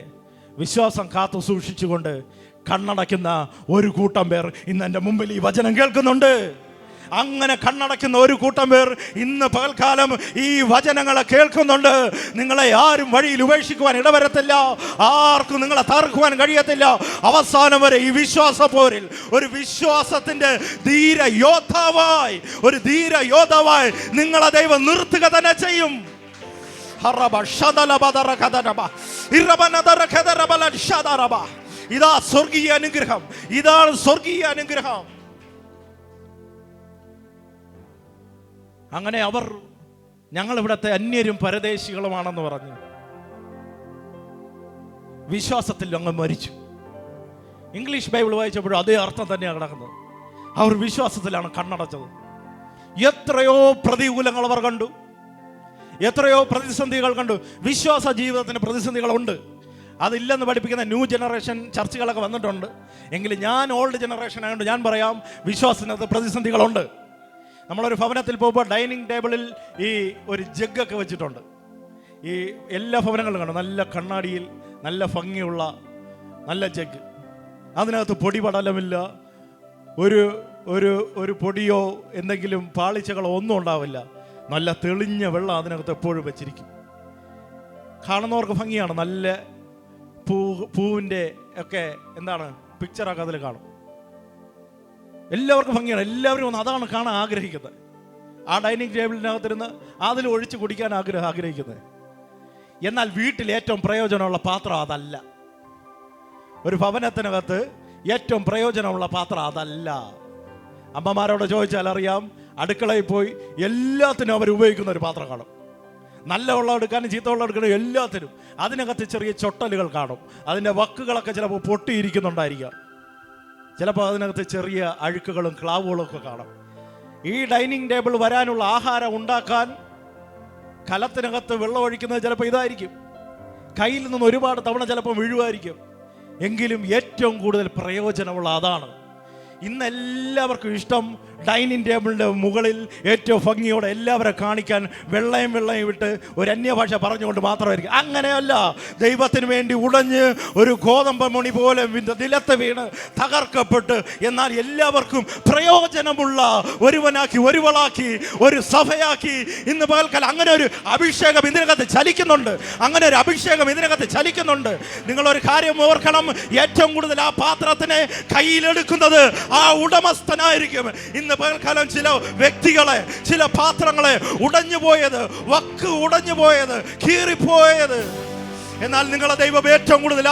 Speaker 1: വിശ്വാസം കാത്തു സൂക്ഷിച്ചുകൊണ്ട് കണ്ണടയ്ക്കുന്ന ഒരു കൂട്ടം പേർ ഇന്ന് എൻ്റെ മുമ്പിൽ ഈ വചനം കേൾക്കുന്നുണ്ട്. അങ്ങനെ കണ്ണടയ്ക്കുന്ന ഒരു കൂട്ടം പേർ ഇന്ന് പകൽക്കാലം ഈ വചനങ്ങളെ കേൾക്കുന്നുണ്ട്. നിങ്ങളെ ആരും വഴിയിൽ ഉപേക്ഷിക്കുവാൻ ഇടവരത്തില്ല, ആർക്കും നിങ്ങളെ തകർക്കുവാൻ കഴിയത്തില്ല. അവസാനം വരെ ഈ വിശ്വാസ പോരിൽ ഒരു വിശ്വാസത്തിന്റെ ധീര യോദ്ധാവായി നിങ്ങളെ ദൈവം നിർത്തുക തന്നെ ചെയ്യും. ഇതാ സ്വർഗീയ അനുഗ്രഹം, ഇതാണ് സ്വർഗീയ അനുഗ്രഹം. അങ്ങനെ അവർ ഞങ്ങൾ ഇവിടുത്തെ അന്യരും പരദേശികളുമാണെന്ന് പറഞ്ഞു വിശ്വാസത്തിൽ അങ്ങ് മരിച്ചു. ഇംഗ്ലീഷ് ബൈബിൾ വായിച്ചപ്പോഴും അതേ അർത്ഥം തന്നെയാണ് കിടക്കുന്നത്. അവർ വിശ്വാസത്തിലാണ് കണ്ണടച്ചത്. എത്രയോ പ്രതികൂലങ്ങൾ അവർ കണ്ടു, എത്രയോ പ്രതിസന്ധികൾ കണ്ടു. വിശ്വാസ ജീവിതത്തിന് പ്രതിസന്ധികളുണ്ട്. അതില്ലെന്ന് പഠിപ്പിക്കുന്ന ന്യൂ ജനറേഷൻ ചർച്ചകളൊക്കെ വന്നിട്ടുണ്ട്. എങ്കിലും ഞാൻ ഓൾഡ് ജനറേഷൻ ആയതുകൊണ്ട് ഞാൻ പറയാം, വിശ്വാസത്തിനകത്ത് പ്രതിസന്ധികളുണ്ട്. നമ്മളൊരു ഭവനത്തിൽ പോകുമ്പോൾ ഡൈനിങ് ടേബിളിൽ ഈ ഒരു ജഗ്ഗൊക്കെ വെച്ചിട്ടുണ്ട്. ഈ എല്ലാ ഭവനങ്ങളും കാണും, നല്ല കണ്ണാടിയിൽ നല്ല ഭംഗിയുള്ള നല്ല ജഗ്. അതിനകത്ത് പൊടി പടലമില്ല, ഒരു പൊടിയോ എന്തെങ്കിലും പാളിച്ചകളോ ഒന്നും ഉണ്ടാവില്ല. നല്ല തെളിഞ്ഞ വെള്ളം അതിനകത്ത് എപ്പോഴും വെച്ചിരിക്കും. കാണുന്നവർക്ക് ഭംഗിയാണ്. നല്ല പൂവിൻ്റെ ഒക്കെ പിക്ചറൊക്കെ അതിൽ കാണും. എല്ലാവർക്കും ഭംഗിയാണ്. എല്ലാവരും ഒന്ന് അതാണ് കാണാൻ ആഗ്രഹിക്കുന്നത്. ആ ഡൈനിങ് ടേബിളിനകത്തിരുന്ന് അതിൽ ഒഴിച്ച് കുടിക്കാൻ ആഗ്രഹിക്കുന്നത്. എന്നാൽ വീട്ടിൽ ഏറ്റവും പ്രയോജനമുള്ള പാത്രം അതല്ല. ഒരു ഭവനത്തിനകത്ത് ഏറ്റവും പ്രയോജനമുള്ള പാത്രം അതല്ല. അമ്മമാരോട് ചോദിച്ചാൽ അറിയാം, അടുക്കളയിൽ പോയി എല്ലാത്തിനും അവർ ഉപയോഗിക്കുന്ന ഒരു പാത്രം കാണും. നല്ല വെള്ളം എടുക്കാനും ചീത്ത വെള്ളം എടുക്കാനും എല്ലാത്തിനും. അതിനകത്ത് ചെറിയ ചൊട്ടലുകൾ കാണും. അതിൻ്റെ വക്കുകളൊക്കെ ചിലപ്പോൾ പൊട്ടിയിരിക്കുന്നുണ്ടായിരിക്കാം. ചിലപ്പോൾ അതിനകത്ത് ചെറിയ അഴുക്കുകളും ക്ലാവുകളും ഒക്കെ കാണും. ഈ ഡൈനിങ് ടേബിൾ വരാനുള്ള ആഹാരം ഉണ്ടാക്കാൻ കലത്തിനകത്ത് വെള്ളം ഒഴിക്കുന്നത് ചിലപ്പോൾ ഇതായിരിക്കും. കയ്യിൽ നിന്ന് ഒരുപാട് തവണ ചിലപ്പോൾ വീഴുമായിരിക്കും. എങ്കിലും ഏറ്റവും കൂടുതൽ പ്രയോജനമുള്ള അതാണ്. ഇന്ന് എല്ലാവർക്കും ഇഷ്ടം ഡൈനിങ് ടേബിളിൻ്റെ മുകളിൽ ഏറ്റവും ഭംഗിയോടെ എല്ലാവരെ കാണിക്കാൻ വെള്ളയും വിട്ട് ഒരു അന്യഭാഷ പറഞ്ഞുകൊണ്ട് മാത്രമായിരിക്കും. അങ്ങനെയല്ല. ദൈവത്തിന് വേണ്ടി ഉടഞ്ഞ് ഒരു ഗോതമ്പ് മണി പോലെ നിലത്ത് വീണ് തകർക്കപ്പെട്ട് എന്നാൽ എല്ലാവർക്കും പ്രയോജനമുള്ള ഒരുവനാക്കി ഒരുവളാക്കി ഒരു സഭയാക്കി ഇന്ന് പകൽക്കാലം അങ്ങനെ ഒരു അഭിഷേകം ഇതിനകത്ത് ചലിക്കുന്നുണ്ട്. അങ്ങനെ ഒരു അഭിഷേകം ഇതിനകത്ത് ചലിക്കുന്നുണ്ട്. നിങ്ങളൊരു കാര്യം ഓർക്കണം, ഏറ്റവും കൂടുതൽ ആ പാത്രത്തിനെ കയ്യിലെടുക്കുന്നത് ആ ഉടമസ്ഥനായിരിക്കും. ഇന്ന് പകൽക്കാലം ചില വ്യക്തികളെ, ചില പാത്രങ്ങളെ ഉടഞ്ഞു പോയത്, വക്ക് ഉടഞ്ഞു പോയത്, കീറിപ്പോയത്, എന്നാൽ നിങ്ങളെ ദൈവം ഏറ്റവും കൂടുതൽ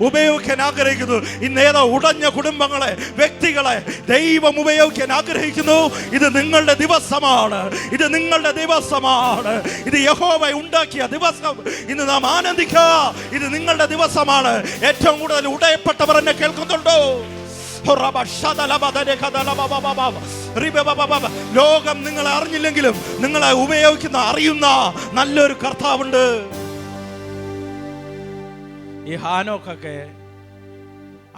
Speaker 1: ഉപയോഗിക്കാൻ ആഗ്രഹിക്കുന്നു. ഇന്ന് ഏതോ ഉടഞ്ഞ കുടുംബങ്ങളെ, വ്യക്തികളെ ദൈവം ഉപയോഗിക്കാൻ ആഗ്രഹിക്കുന്നു. ഇത് നിങ്ങളുടെ ദിവസമാണ്. ഇത് നിങ്ങളുടെ ദിവസമാണ്. ഇത് യഹോവ ഉണ്ടാക്കിയ ദിവസം. ഇന്ന് നാം ആനന്ദിക്കുക. ഇത് നിങ്ങളുടെ ദിവസമാണ്. ഏറ്റവും കൂടുതൽ ഉടയപ്പെട്ടവർ എന്നെ കേൾക്കുന്നുണ്ടോ? ലോകം നിങ്ങളെ അറിഞ്ഞില്ലെങ്കിലും നിങ്ങളെ ഉപയോഗിക്കുന്ന അറിയുന്ന നല്ലൊരു കർത്താവുണ്ട്. ഈ ഹാനോക്കൊക്കെ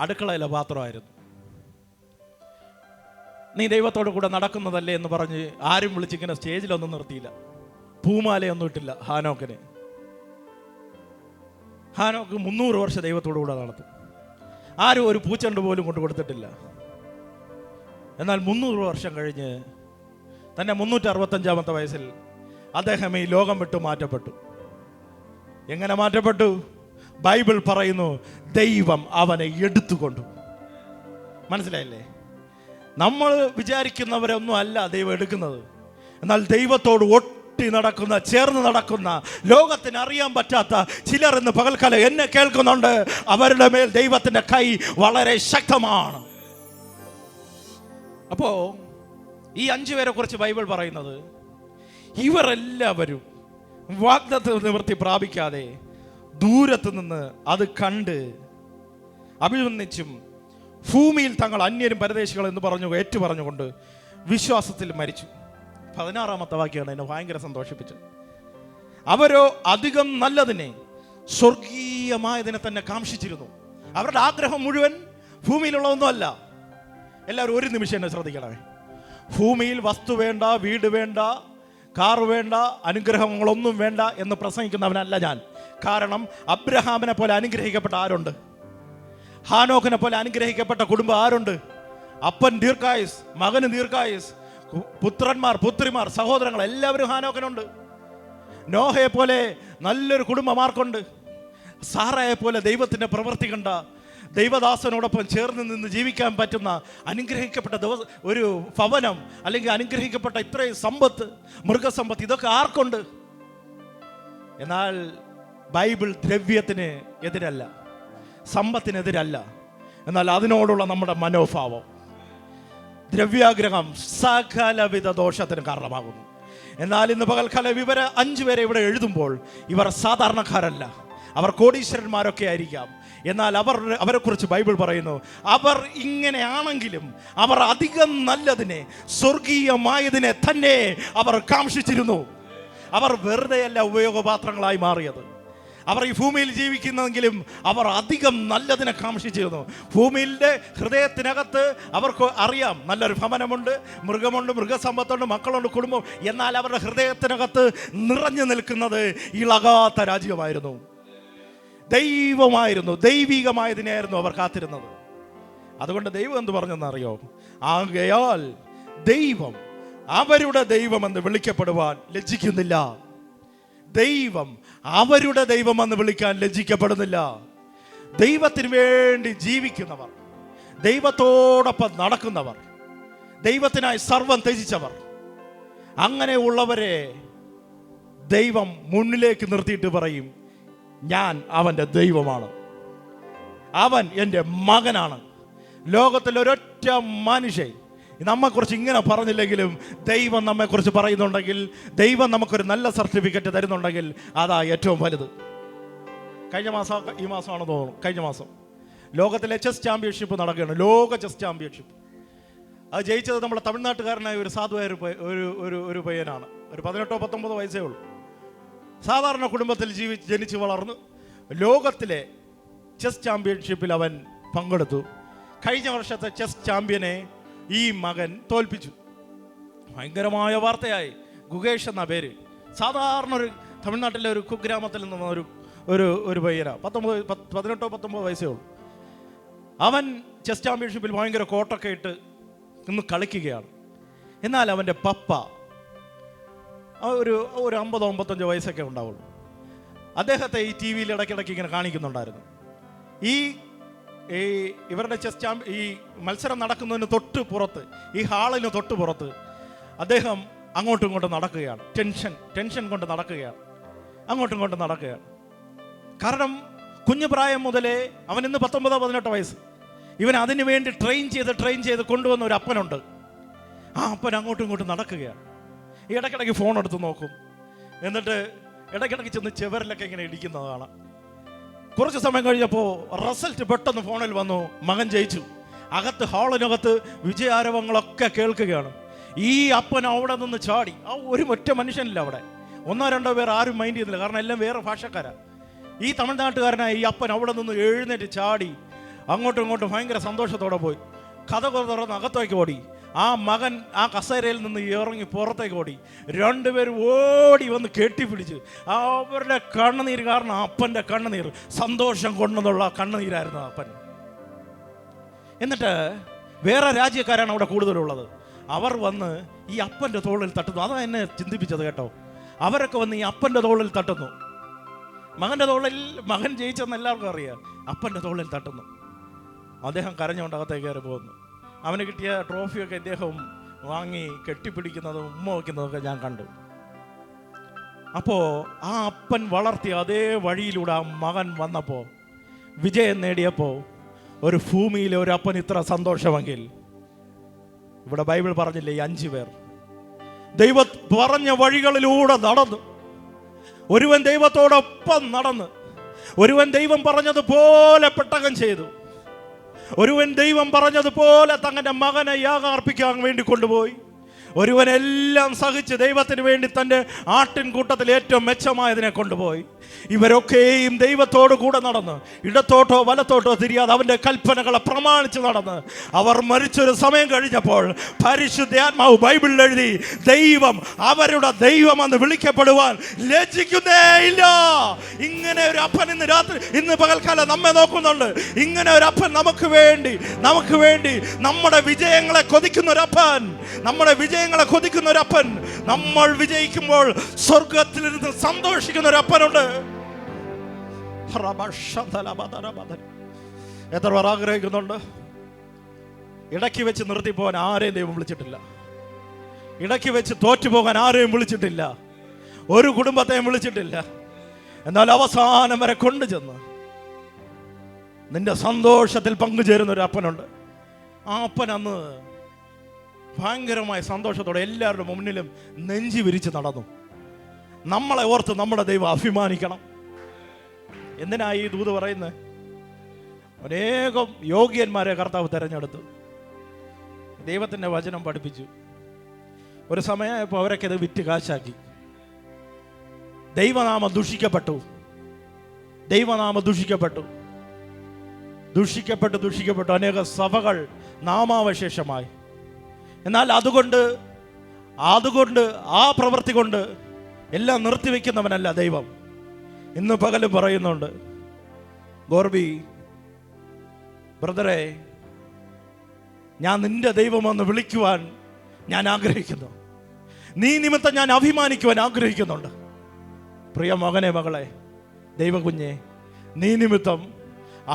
Speaker 1: അടുക്കളയിലെ പാത്രമായിരുന്നു. നീ ദൈവത്തോട് കൂടെ നടക്കുന്നതല്ലേ എന്ന് പറഞ്ഞ് ആരും വിളിച്ചിങ്ങനെ സ്റ്റേജിലൊന്നും നിർത്തിയില്ല. പൂമാലയൊന്നും ഇട്ടില്ല ഹാനോക്കിന്. ഹാനോക്ക് 300 വർഷം ദൈവത്തോടു കൂടെ നടത്തും. ആരും ഒരു പൂച്ചണ്ട് പോലും കൊണ്ടു കൊടുത്തിട്ടില്ല. എന്നാൽ 300 വർഷം കഴിഞ്ഞ് തന്നെ 365 വയസ്സിൽ അദ്ദേഹം ഈ ലോകം വിട്ടു മാറ്റപ്പെട്ടു. എങ്ങനെ മാറ്റപ്പെട്ടു? ബൈബിൾ പറയുന്നു, ദൈവം അവനെ എടുത്തുകൊണ്ടു. മനസ്സിലായില്ലേ? നമ്മൾ വിചാരിക്കുന്നവരൊന്നും അല്ല ദൈവം എടുക്കുന്നത്. എന്നാൽ ദൈവത്തോട് നടക്കുന്ന, ചേർന്ന് നടക്കുന്ന, ലോകത്തിന് അറിയാൻ പറ്റാത്ത ചിലർ ഇന്ന് പകൽക്കാലം എന്നെ കേൾക്കുന്നുണ്ട്. അവരുടെ മേൽ ദൈവത്തിന്റെ കൈ വളരെ ശക്തമാണ്. അപ്പോ ഈ 5 പേരെ കുറിച്ച് ബൈബിൾ പറയുന്നത്, ഇവരെല്ലാവരും വാഗ്ദത്ത നിവൃത്തി പ്രാപിക്കാതെ ദൂരത്ത് നിന്ന് അത് കണ്ട് അഭിനന്ദിച്ചും ഭൂമിയിൽ തങ്ങൾ അന്യരും പരദേശികൾ എന്ന് ഏറ്റുപറഞ്ഞുകൊണ്ട് വിശ്വാസത്തിൽ മരിച്ചു. 16-ാമത്തെ വാക്യമാണ് എന്നെ ഭയങ്കര സന്തോഷിപ്പിച്ചത്. അവരോ അധികം നല്ലതിനെ, സ്വർഗീയമായതിനെ തന്നെ കാംക്ഷിച്ചിരുന്നു. അവരുടെ ആഗ്രഹം മുഴുവൻ ഭൂമിയിലുള്ളതൊന്നുമല്ല. എല്ലാവരും ഒരു നിമിഷം എന്നെ ശ്രദ്ധിക്കണമേ. ഭൂമിയിൽ വസ്തു വേണ്ട, വീട് വേണ്ട, കാർ വേണ്ട, അനുഗ്രഹങ്ങളൊന്നും വേണ്ട എന്ന് പ്രസംഗിക്കുന്നവനല്ല ഞാൻ. കാരണം അബ്രഹാമിനെ പോലെ അനുഗ്രഹിക്കപ്പെട്ട ആരുണ്ട്? ഹാനോക്കിനെ പോലെ അനുഗ്രഹിക്കപ്പെട്ട കുടുംബം ആരുണ്ട്? അപ്പൻ ദീർഘായുസ്, മകന് ദീർഘായുസ്, പുത്രന്മാർ, പുത്രിമാർ, സഹോദരങ്ങൾ എല്ലാവരും ഹാനോക്കിനുണ്ട്. നോഹയെ പോലെ നല്ലൊരു കുടുംബം ആർക്കുണ്ട്? സാറയെ പോലെ ദൈവത്തിൻ്റെ പ്രവൃത്തി കണ്ട, ദൈവദാസനോടൊപ്പം ചേർന്ന് നിന്ന് ജീവിക്കാൻ പറ്റുന്ന അനുഗ്രഹിക്കപ്പെട്ട ഒരു ഭവനം, അല്ലെങ്കിൽ അനുഗ്രഹിക്കപ്പെട്ട ഇത്രയും സമ്പത്ത്, മൃഗസമ്പത്ത്, ഇതൊക്കെ ആർക്കുണ്ട്? എന്നാൽ ബൈബിൾ ദ്രവ്യത്തിന് എതിരല്ല, സമ്പത്തിനെതിരല്ല. എന്നാൽ അതിനോടുള്ള നമ്മുടെ മനോഭാവം, ദ്രവ്യാഗ്രഹം സകലവിധ ദോഷത്തിന് കാരണമാകുന്നു. എന്നാൽ ഇന്ന് പകൽക്കാലം ഇവരെ 5 പേരെ ഇവിടെ എഴുതുമ്പോൾ ഇവർ സാധാരണക്കാരല്ല, അവർ കോടീശ്വരന്മാരൊക്കെ ആയിരിക്കാം. എന്നാൽ അവരെക്കുറിച്ച് ബൈബിൾ പറയുന്നു, അവർ ഇങ്ങനെയാണെങ്കിലും അവർ അധികം നല്ലതിനെ, സ്വർഗീയമായതിനെ തന്നെ അവർ കാംക്ഷിച്ചിരുന്നു. അവർ വെറുതെയല്ല ഉപയോഗപാത്രങ്ങളായി മാറിയത്. അവർ ഈ ഭൂമിയിൽ ജീവിക്കുന്നെങ്കിലും അവർ അധികം നല്ലതിനെ കാംക്ഷിച്ചിരുന്നു. ഭൂമിയിലെ ഹൃദയത്തിനകത്ത് അവർക്ക് അറിയാം നല്ലൊരു ഭവനമുണ്ട്, മൃഗമുണ്ട്, മൃഗസമ്പത്തുണ്ട്, മക്കളുണ്ട്, കുടുംബം. എന്നാൽ അവരുടെ ഹൃദയത്തിനകത്ത് നിറഞ്ഞു നിൽക്കുന്നത് ഇളകാത്ത രാജ്യമായിരുന്നു, ദൈവമായിരുന്നു, ദൈവികമായതിനെയായിരുന്നു അവർ കാത്തിരുന്നത്. അതുകൊണ്ട് ദൈവം എന്ത് പറഞ്ഞെന്നറിയോ? ആകയാൽ ദൈവം അവരുടെ ദൈവമെന്ന് വിളിക്കപ്പെടുവാൻ ലജ്ജിക്കുന്നില്ല. ദൈവം അവരുടെ ദൈവമെന്ന് വിളിക്കാൻ ലജ്ജിക്കപ്പെടുന്നില്ല. ദൈവത്തിന് വേണ്ടി ജീവിക്കുന്നവർ, ദൈവത്തോടൊപ്പം നടക്കുന്നവർ, ദൈവത്തിനായി സർവം ത്യജിച്ചവർ, അങ്ങനെയുള്ളവരെ ദൈവം മുന്നിലേക്ക് നിർത്തിയിട്ട് പറയും, ഞാൻ അവൻ്റെ ദൈവമാണ്, അവൻ എൻ്റെ മകനാണ്. ലോകത്തിൽ ഒരൊറ്റ മനുഷ്യൻ നമ്മെക്കുറിച്ച് ഇങ്ങനെ പറഞ്ഞില്ലെങ്കിലും ദൈവം നമ്മെക്കുറിച്ച് പറയുന്നുണ്ടെങ്കിൽ, ദൈവം നമുക്കൊരു നല്ല സർട്ടിഫിക്കറ്റ് തരുന്നുണ്ടെങ്കിൽ അതാ ഏറ്റവും വലുത്. കഴിഞ്ഞ മാസം, ഈ മാസമാണെന്ന് തോന്നുന്നു, കഴിഞ്ഞ മാസം ലോകത്തിലെ ചെസ് ചാമ്പ്യൻഷിപ്പ് നടക്കുകയാണ്. ലോക ചെസ് ചാമ്പ്യൻഷിപ്പ്. അത് ജയിച്ചത് നമ്മുടെ തമിഴ്നാട്ടുകാരനായ ഒരു സാധുവായ ഒരു പയ്യനാണ്. ഒരു 18-19 വയസ്സേ ഉള്ളൂ. സാധാരണ കുടുംബത്തിൽ ജനിച്ച് വളർന്ന് ലോകത്തിലെ ചെസ് ചാമ്പ്യൻഷിപ്പിൽ അവൻ പങ്കെടുത്തു. കഴിഞ്ഞ വർഷത്തെ ചെസ് ചാമ്പ്യനെ ഈ മകൻ തോൽപ്പിച്ചു. ഭയങ്കരമായ വാർത്തയായി. ഗുകേഷ് എന്ന പേര്. സാധാരണ ഒരു തമിഴ്നാട്ടിലെ ഒരു കുഗ്രാമത്തിൽ നിന്ന ഒരു പയ്യനാണ്. 18-19 വയസ്സേ ഉള്ളൂ. അവൻ ചെസ് ചാമ്പ്യൻഷിപ്പിൽ ഭയങ്കര കോട്ടൊക്കെ ഇട്ട് ഇന്ന് കളിക്കുകയാണ്. എന്നാൽ അവൻ്റെ പപ്പ ഒരു 50-55 വയസ്സൊക്കെ ഉണ്ടാവുള്ളൂ. അദ്ദേഹത്തെ ഈ ടി വിയിൽ ഇടയ്ക്കിടയ്ക്ക് ഇങ്ങനെ കാണിക്കുന്നുണ്ടായിരുന്നു. ഈ ഇവരുടെ ഈ മത്സരം നടക്കുന്നതിന് തൊട്ട് പുറത്ത്, ഈ ഹാളിന് തൊട്ട് പുറത്ത് അദ്ദേഹം അങ്ങോട്ടും ഇങ്ങോട്ടും നടക്കുകയാണ്. ടെൻഷൻ കൊണ്ട് നടക്കുകയാണ്, അങ്ങോട്ടും ഇങ്ങോട്ടും നടക്കുകയാണ്. കാരണം കുഞ്ഞു പ്രായം മുതലേ അവൻ ഇന്ന് 19-18 വയസ്സ്. ഇവൻ അതിനു വേണ്ടി ട്രെയിൻ ചെയ്ത് കൊണ്ടുവന്ന ഒരു അപ്പനുണ്ട്. ആ അപ്പൻ അങ്ങോട്ടും ഇങ്ങോട്ടും നടക്കുകയാണ്. ഈ ഇടയ്ക്കിടയ്ക്ക് ഫോൺ എടുത്ത് നോക്കും. എന്നിട്ട് ഇടയ്ക്കിടയ്ക്ക് ചെന്ന് ചെവരിലൊക്കെ ഇങ്ങനെ ഇടിക്കുന്നതാണ്. കുറച്ച് സമയം കഴിഞ്ഞപ്പോൾ റിസൾട്ട് പെട്ടെന്ന് ഫോണിൽ വന്നു. മകൻ ജയിച്ചു. ഹാളിനകത്ത് വിജയാരവങ്ങളൊക്കെ കേൾക്കുകയാണ്. ഈ അപ്പൻ അവിടെ നിന്ന് ചാടി. ഒരു ഒറ്റ മനുഷ്യനില്ല അവിടെ. 1-2 പേർ ആരും മൈൻഡ് ചെയ്യുന്നില്ല. കാരണം എല്ലാം വേറെ ഭാഷക്കാരാണ്. ഈ തമിഴ്നാട്ടുകാരനായ ഈ അപ്പൻ അവിടെ നിന്ന് എഴുന്നേറ്റ് ചാടി അങ്ങോട്ടും ഇങ്ങോട്ടും ഭയങ്കര സന്തോഷത്തോടെ പോയി. കഥ തുറന്ന് അകത്തേക്ക് ഓടി. ആ മകൻ ആ കസേരയിൽ നിന്ന് ഇറങ്ങി പുറത്തേക്ക് ഓടി. 2 പേരും ഓടി വന്ന് കെട്ടിപ്പിടിച്ച്. അവരുടെ കണ്ണുനീര് കാരണം അപ്പൻ്റെ കണ്ണുനീർ സന്തോഷം കൊണ്ടെന്നുള്ള കണ്ണുനീരായിരുന്നു അപ്പൻ. എന്നിട്ട് വേറെ രാജ്യക്കാരാണ് അവിടെ കൂടുതലുള്ളത്. അവർ വന്ന് ഈ അപ്പൻ്റെ തോളിൽ തട്ടുന്നു. അതാണ് എന്നെ ചിന്തിപ്പിച്ചത് കേട്ടോ. അവരൊക്കെ വന്ന് ഈ അപ്പൻ്റെ തോളിൽ തട്ടുന്നു. മകൻ്റെ തോളിൽ, മകൻ ജയിച്ചെന്ന് എല്ലാവർക്കും അറിയാം. അപ്പൻ്റെ തോളിൽ തട്ടുന്നു. അദ്ദേഹം കരഞ്ഞുകൊണ്ട് അകത്തേക്ക് കയറി പോകുന്നു. അവന് കിട്ടിയ ട്രോഫിയൊക്കെ അദ്ദേഹം വാങ്ങി കെട്ടിപ്പിടിക്കുന്നതും ഉമ്മ വയ്ക്കുന്നതൊക്കെ ഞാൻ കണ്ടു. അപ്പോൾ ആ അപ്പൻ വളർത്തിയ അതേ വഴിയിലൂടെ ആ മകൻ വന്നപ്പോൾ, വിജയം നേടിയപ്പോൾ, ഒരു ഭൂമിയിലെ ഒരു അപ്പൻ ഇത്ര സന്തോഷമെങ്കിൽ, ഇവിടെ ബൈബിൾ പറഞ്ഞില്ലേ ഈ 5 പേർ ദൈവം പറഞ്ഞ വഴികളിലൂടെ നടന്നു. ഒരുവൻ ദൈവത്തോടൊപ്പം നടന്ന്, ഒരുവൻ ദൈവം പറഞ്ഞതുപോലെ പെട്ടകം ചെയ്തു, ഒരുവൻ ദൈവം പറഞ്ഞതുപോലെ തങ്ങളുടെ മകനെ യാഗാർപ്പിക്കാൻ വേണ്ടി കൊണ്ടുപോയി, ഒരുവനെല്ലാം സഹിച്ച് ദൈവത്തിന് വേണ്ടി തൻ്റെ ആട്ടിൻകൂട്ടത്തിൽ ഏറ്റവും മെച്ചമായതിനെ കൊണ്ടുപോയി. ഇവരൊക്കെയും ദൈവത്തോട് കൂടെ നടന്ന് ഇടത്തോട്ടോ വലത്തോട്ടോ തിരിയാതെ അവൻ്റെ കൽപ്പനകളെ പ്രമാണിച്ച് നടന്ന് അവർ മരിച്ചൊരു സമയം കഴിഞ്ഞപ്പോൾ പരിശുദ്ധാത്മാവ് ബൈബിളിൽ എഴുതി, ദൈവം അവരുടെ ദൈവമെന്ന് വിളിക്കപ്പെടുവാൻ ലജ്ജിക്കുന്നേ ഇല്ല. ഇങ്ങനെ ഒരു അപ്പൻ ഇന്ന് പകൽക്കാലം നമ്മെ നോക്കുന്നുണ്ട്. ഇങ്ങനെ ഒരു അപ്പൻ നമുക്ക് വേണ്ടി നമ്മുടെ വിജയങ്ങളെ കൊതിക്കുന്ന ഒരു അപ്പൻ, നമ്മുടെ വിജയങ്ങളെ കൊതിക്കുന്ന ഒരു അപ്പൻ, നമ്മൾ വിജയിക്കുമ്പോൾ സ്വർഗത്തിലിരുന്ന് സന്തോഷിക്കുന്ന ഒരു അപ്പനുണ്ട്. എത്ര പേർ ആഗ്രഹിക്കുന്നുണ്ട്? ഇടയ്ക്ക് വെച്ച് നിർത്തിപ്പോകാൻ ആരെയും ദൈവം വിളിച്ചിട്ടില്ല. ഇടയ്ക്ക് വെച്ച് തോറ്റുപോകാൻ ആരെയും വിളിച്ചിട്ടില്ല. ഒരു കുടുംബത്തെയും വിളിച്ചിട്ടില്ല. എന്നാൽ അവസാനം വരെ കൊണ്ടുചെന്ന് നിന്റെ സന്തോഷത്തിൽ പങ്കുചേരുന്ന ഒരു അപ്പനുണ്ട്. ആ അപ്പൻ അന്ന് ഭയങ്കരമായ സന്തോഷത്തോടെ എല്ലാവരുടെ മുന്നിലും നെഞ്ചി വിരിച്ച് നടന്നു. നമ്മളെ ഓർത്ത് നമ്മുടെ ദൈവം അഭിമാനിക്കണം. എന്തിനായി ഈ ദൂത് പറയുന്നത്? അനേകം യോഗ്യന്മാരെ കർത്താവ് തിരഞ്ഞെടുത്തു, ദൈവത്തിൻ്റെ വചനം പഠിപ്പിച്ചു. ഒരു സമയമായപ്പോൾ അവരൊക്കെ ഇത് വിറ്റ് കാശാക്കി. ദൈവനാമം ദുഷിക്കപ്പെട്ടു. അനേക സഭകൾ നാമാവശേഷമായി. എന്നാൽ അതുകൊണ്ട് ആ പ്രവൃത്തി കൊണ്ട് എല്ലാം നിർത്തിവെക്കുന്നവനല്ല ദൈവം. ഇന്ന് പകലും പറയുന്നുണ്ട്, ഗോർബി ബ്രദറെ, ഞാൻ നിന്റെ ദൈവമെന്ന് വിളിക്കുവാൻ ഞാൻ ആഗ്രഹിക്കുന്നു. നീ നിമിത്തം ഞാൻ അഭിമാനിക്കുവാൻ ആഗ്രഹിക്കുന്നുണ്ട്. പ്രിയ മകനെ, മകളെ, ദൈവകുഞ്ഞെ, നീ നിമിത്തം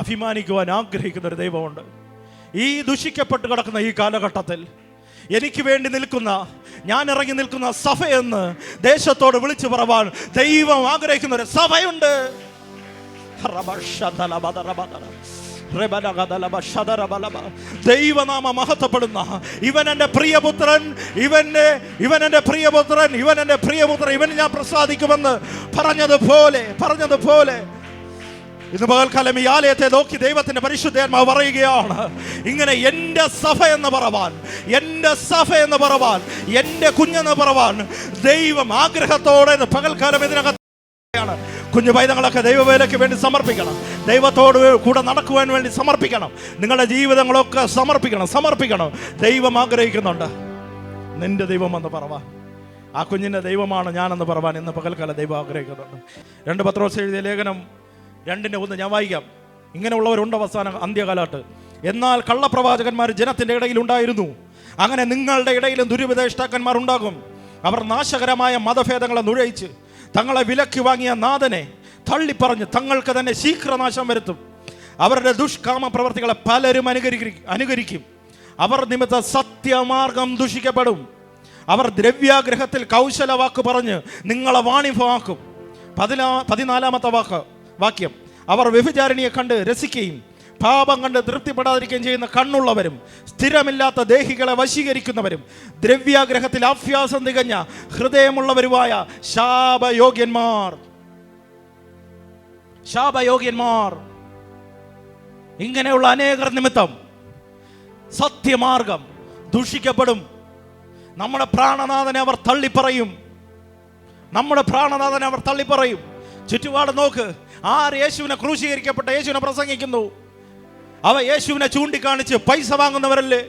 Speaker 1: അഭിമാനിക്കുവാൻ ആഗ്രഹിക്കുന്ന ഒരു ദൈവമുണ്ട്. ഈ ദുഷിക്കപ്പെട്ട് കിടക്കുന്ന ഈ കാലഘട്ടത്തിൽ എനിക്ക് വേണ്ടി നിൽക്കുന്ന, ഞാൻ ഇറങ്ങി നിൽക്കുന്ന സഭയെന്ന് ദേശത്തോട് വിളിച്ചു പറവാൻ ദൈവം ആഗ്രഹിക്കുന്ന ഒരു സഭയുണ്ട്. ദൈവനാമ മഹത്വപ്പെടുന്ന ഇവൻ എൻ്റെ പ്രിയപുത്രൻ, ഇവൻ എൻ്റെ പ്രിയപുത്രൻ, ഇവൻ എൻ്റെ പ്രിയപുത്രൻ, ഇവൻ ഞാൻ പ്രസാദിക്കുമെന്ന് പറഞ്ഞതുപോലെ ഇന്ന് പകൽക്കാലം ഈ ആലയത്തെ നോക്കി ദൈവത്തിന്റെ പരിശുദ്ധാത്മാവ് പറയുകയാണ്, ഇങ്ങനെ എൻ്റെ സഭ എന്ന് പറവാൻ, എൻ്റെ സഭ എന്ന് പറവാൻ, എൻ്റെ കുഞ്ഞെന്ന് പറവാൻ ദൈവം ആഗ്രഹത്തോടെ പകൽക്കാലം ഇതിനകത്ത് കുഞ്ഞു പൈതങ്ങളൊക്കെ ദൈവവേലയ്ക്ക് വേണ്ടി സമർപ്പിക്കണം. ദൈവത്തോട് കൂടെ നടക്കുവാൻ വേണ്ടി സമർപ്പിക്കണം. നിങ്ങളുടെ ജീവിതങ്ങളൊക്കെ സമർപ്പിക്കണം. ദൈവം ആഗ്രഹിക്കുന്നുണ്ട്. നിന്റെ ദൈവം എന്ന് പറവാൻ, ആ കുഞ്ഞിൻ്റെ ദൈവമാണ് ഞാനെന്ന് പറവാൻ ഇന്ന് പകൽക്കാലം ദൈവം ആഗ്രഹിക്കുന്നുണ്ട്. 2 പത്രോസ് എഴുതിയ ലേഖനം 2:1 ഞാൻ വായിക്കാം. ഇങ്ങനെയുള്ളവരുണ്ട് അവസാന അന്ത്യകാലത്ത്. എന്നാൽ കള്ളപ്രവാചകന്മാർ ജനത്തിൻ്റെ ഇടയിൽ ഉണ്ടായിരുന്നു. അങ്ങനെ നിങ്ങളുടെ ഇടയിലും ദുരുപദേഷ്ടാക്കന്മാർ ഉണ്ടാകും. അവർ നാശകരമായ മതഭേദങ്ങളെ നുഴയിച്ച് തങ്ങളെ വിലക്കി വാങ്ങിയ നാഥനെ തള്ളിപ്പറഞ്ഞ് തങ്ങൾക്ക് തന്നെ ശീഘ്രനാശം വരുത്തും. അവരുടെ ദുഷ്കാമ പ്രവർത്തികളെ പലരും അനുകരിക്കും. അവർ നിമിത്തം സത്യമാർഗം ദുഷിക്കപ്പെടും. അവർ ദ്രവ്യാഗ്രഹത്തിൽ കൗശലവാക്ക് പറഞ്ഞ് നിങ്ങളെ വാണിഭമാക്കും. 14-ാമത്തെ വാക്യം, അവർ വ്യഭിചാരിണിയെ കണ്ട് രസിക്കുകയും പാപം കണ്ട് തൃപ്തിപ്പെടാതിരിക്കുകയും ചെയ്യുന്ന കണ്ണുള്ളവരും സ്ഥിരമില്ലാത്ത ദേഹികളെ വശീകരിക്കുന്നവരും ദ്രവ്യാഗ്രഹത്തിൽ ആഭ്യാസം തികഞ്ഞ ഹൃദയമുള്ളവരുമായ ശാപയോഗ്യന്മാർ ഇങ്ങനെയുള്ള അനേകർ നിമിത്തം സത്യമാർഗം ദുഷിക്കപ്പെടും. നമ്മുടെ പ്രാണനാഥനെ അവർ തള്ളിപ്പറയും. ചുറ്റുപാട് നോക്ക്, ആര് യേശുവിനെ ക്രൂശീകരിക്കപ്പെട്ട യേശുവിനെ പ്രസംഗിക്കുന്നു? അവ യേശുവിനെ ചൂണ്ടിക്കാണിച്ച് പൈസ വാങ്ങുന്നവരല്ലേ?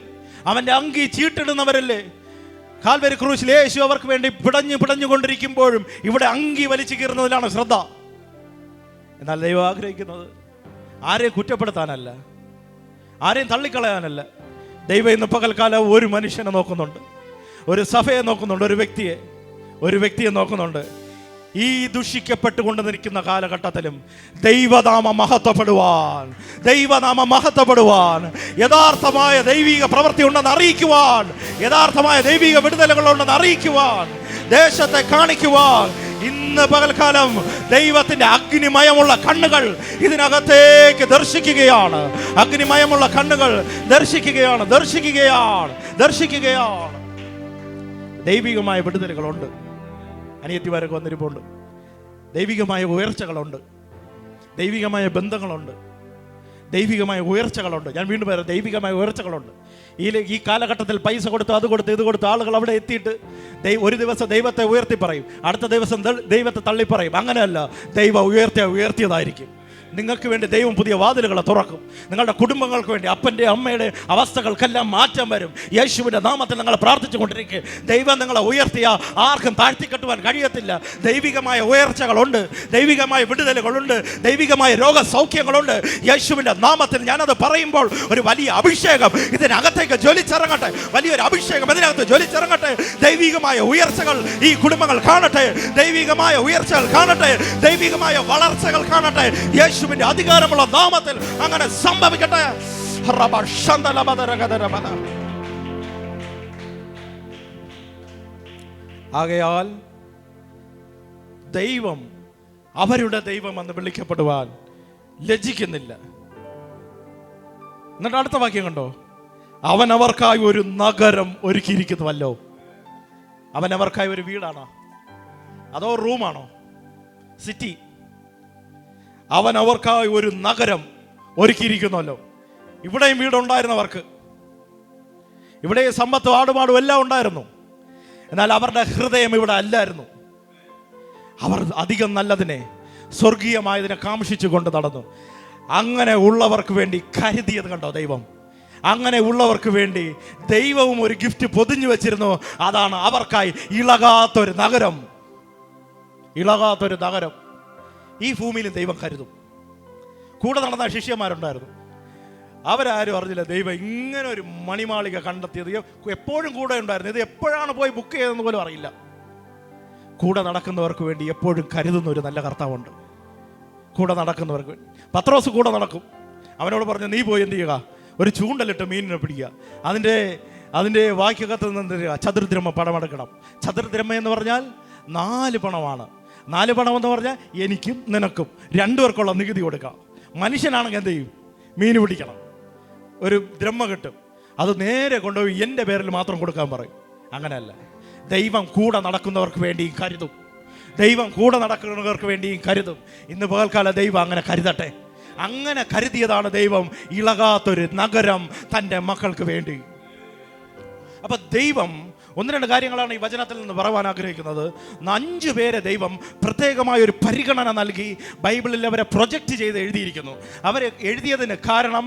Speaker 1: അവൻ്റെ അങ്കി ചീട്ടിടുന്നവരല്ലേ? കാൽവരി ക്രൂശിൽ യേശു അവർക്ക് വേണ്ടി പിടഞ്ഞുകൊണ്ടിരിക്കുമ്പോഴും ഇവിടെ അങ്കി വലിച്ചു കീറുന്നതിലാണ് ശ്രദ്ധ. എന്നാൽ ദൈവം ആഗ്രഹിക്കുന്നത് ആരെയും കുറ്റപ്പെടുത്താനല്ല, ആരെയും തള്ളിക്കളയാനല്ല. ദൈവം ഇന്ന് പകൽക്കാലം ഒരു മനുഷ്യനെ നോക്കുന്നുണ്ട്, ഒരു സഭയെ നോക്കുന്നുണ്ട്, ഒരു വ്യക്തിയെ നോക്കുന്നുണ്ട്. ഈ ദുഷിക്കപ്പെട്ടുകൊണ്ട് നിൽക്കുന്ന കാലഘട്ടത്തിലും ദൈവനാമം മഹത്വപ്പെടുവാൻ, യഥാർത്ഥമായ ദൈവിക പ്രവൃത്തി ഉണ്ടെന്ന് അറിയിക്കുവാൻ, യഥാർത്ഥമായ ദൈവിക വിടുതലുകളുണ്ടെന്ന് അറിയിക്കുവാൻ, ദേശത്തെ കാണിക്കുവാൻ ഇന്ന് പകൽക്കാലം ദൈവത്തിന്റെ അഗ്നിമയമുള്ള കണ്ണുകൾ ഇതിനകത്തേക്ക് ദർശിക്കുകയാണ്. അഗ്നിമയമുള്ള കണ്ണുകൾ ദർശിക്കുകയാണ്. ദൈവികമായ വിടുതലുകളുണ്ട്. അനിയത്തിമാരൊക്കെ വന്നിരിപ്പുണ്ട്. ദൈവികമായ ഉയർച്ചകളുണ്ട്, ദൈവികമായ ബന്ധങ്ങളുണ്ട്, ദൈവികമായ ഉയർച്ചകളുണ്ട്. ഞാൻ വീണ്ടും പറയാം, ദൈവികമായ ഉയർച്ചകളുണ്ട്. ഈ കാലഘട്ടത്തിൽ പൈസ കൊടുത്ത് അത് കൊടുത്ത് ഇത് കൊടുത്ത് ആളുകൾ അവിടെ എത്തിയിട്ട് ഒരു ദിവസം ദൈവത്തെ ഉയർത്തി പറയും, അടുത്ത ദിവസം ദൈവത്തെ തള്ളിപ്പറയും. അങ്ങനെയല്ല, ദൈവം ഉയർത്തിയതായിരിക്കും. നിങ്ങൾക്ക് വേണ്ടി ദൈവം പുതിയ വാതിലുകളെ തുറക്കും. നിങ്ങളുടെ കുടുംബങ്ങൾക്ക് വേണ്ടി, അപ്പൻ്റെ അമ്മയുടെ അവസ്ഥകൾക്കെല്ലാം മാറ്റം വരും. യേശുവിൻ്റെ നാമത്തിൽ നിങ്ങൾ പ്രാർത്ഥിച്ചു കൊണ്ടിരിക്കുക. ദൈവം നിങ്ങളെ ഉയർത്തിയ ആർക്കും താഴ്ത്തിക്കെട്ടുവാൻ കഴിയത്തില്ല. ദൈവികമായ ഉയർച്ചകളുണ്ട്, ദൈവികമായ വിടുതലുകളുണ്ട്, ദൈവികമായ രോഗസൗഖ്യങ്ങളുണ്ട്. യേശുവിൻ്റെ നാമത്തിൽ ഞാനത് പറയുമ്പോൾ ഒരു വലിയ അഭിഷേകം ഇതിനകത്തേക്ക് ജ്വലിച്ചിറങ്ങട്ടെ. വലിയൊരു അഭിഷേകം ഇതിനകത്ത് ജ്വലിച്ചിറങ്ങട്ടെ. ദൈവികമായ ഉയർച്ചകൾ ഈ കുടുംബങ്ങൾ കാണട്ടെ. ദൈവികമായ ഉയർച്ചകൾ കാണട്ടെ. ദൈവികമായ വളർച്ചകൾ കാണട്ടെ. യേശുവിന്റെ അധികാരമുള്ള നാമത്തിൽ അങ്ങനെ സംഭവിക്കട്ടെ. ആകയാൽ ദൈവം അവരുടെ ദൈവം എന്ന് വിളിക്കപ്പെടുവാൻ ലജ്ജിക്കുന്നില്ല. എന്നിട്ട് അടുത്ത വാക്യം കണ്ടോ, അവൻ അവർക്കായി ഒരു നഗരം ഒരുക്കിയിരിക്കുന്നുവല്ലോ. അവൻ അവർക്കായി ഒരു വീടാണോ അതോ റൂമാണോ? സിറ്റി. അവൻ അവർക്കായി ഒരു നഗരം ഒരുക്കിയിരിക്കുന്നല്ലോ. ഇവിടെയും വീടുണ്ടായിരുന്നവർക്ക്, ഇവിടെ സമ്പത്തും ആടുപാടും എല്ലാം ഉണ്ടായിരുന്നു. എന്നാൽ അവരുടെ ഹൃദയം ഇവിടെ അല്ലായിരുന്നു. അവർ അധികം നല്ലതിനെ, സ്വർഗീയമായതിനെ കാംക്ഷിച്ചു കൊണ്ട് നടന്നു. അങ്ങനെ ഉള്ളവർക്ക് വേണ്ടി കരുതിയത് കണ്ടോ ദൈവം. അങ്ങനെ ഉള്ളവർക്ക് വേണ്ടി ദൈവവും ഒരു ഗിഫ്റ്റ് പൊതിഞ്ഞു വെച്ചിരുന്നു. അതാണ് അവർക്കായി ഇളകാത്തൊരു നഗരം. ഈ ഭൂമിയിലും ദൈവം കരുതും. കൂടെ നടന്ന ശിഷ്യന്മാരുണ്ടായിരുന്നു. അവരാരും അറിഞ്ഞില്ല ദൈവം ഇങ്ങനെ ഒരു മണിമാളിക കണ്ടെത്തിയത്. എപ്പോഴും കൂടെ ഉണ്ടായിരുന്നു. ഇത് എപ്പോഴാണ് പോയി ബുക്ക് ചെയ്തതെന്ന് പോലും അറിയില്ല. കൂടെ നടക്കുന്നവർക്ക് വേണ്ടി എപ്പോഴും കരുതുന്ന ഒരു നല്ല കർത്താവുണ്ട്. കൂടെ നടക്കുന്നവർക്ക് വേണ്ടി പത്രോസ് കൂടെ നടക്കും. അവനോട് പറഞ്ഞു, നീ പോയി എന്ത് ചെയ്യുക, ഒരു ചൂണ്ടലിട്ട് മീനിനെ പിടിക്കുക. അതിൻ്റെ വാക്യകത്ത് നിന്ന് ചതുർദ്രഹ്മ പണമെടുക്കണം. ചതുർദ്രഹ്മ എന്ന് പറഞ്ഞാൽ 4 പണമാണ്. 4 പണം എന്ന് പറഞ്ഞാൽ എനിക്കും നിനക്കും 2 പേർക്കുള്ള നികുതി കൊടുക്കാം. മനുഷ്യനാണെങ്കിൽ എന്ത് ചെയ്യും? മീൻ പിടിക്കണം, ഒരു ദ്രഹ്മ കിട്ടും, അത് നേരെ കൊണ്ടുപോയി എൻ്റെ പേരിൽ മാത്രം കൊടുക്കാൻ പറയും. അങ്ങനെയല്ല, ദൈവം കൂടെ നടക്കുന്നവർക്ക് വേണ്ടിയും കരുതും. ദൈവം കൂടെ നടക്കുന്നവർക്ക് വേണ്ടിയും കരുതും. ഇന്ന് പകൽക്കാല ദൈവം അങ്ങനെ കരുതട്ടെ. അങ്ങനെ കരുതിയതാണ് ദൈവം ഇളകാത്തൊരു നഗരം തൻ്റെ മക്കൾക്ക് വേണ്ടി. അപ്പം ദൈവം ഒന്ന് രണ്ട് കാര്യങ്ങളാണ് ഈ വചനത്തിൽ നിന്ന് പറയാൻ ആഗ്രഹിക്കുന്നത്. 5 പേരെ ദൈവം പ്രത്യേകമായ ഒരു പരിഗണന നൽകി ബൈബിളിൽ അവരെ പ്രൊജക്റ്റ് ചെയ്ത് എഴുതിയിരിക്കുന്നു. അവരെ എഴുതിയതിന് കാരണം,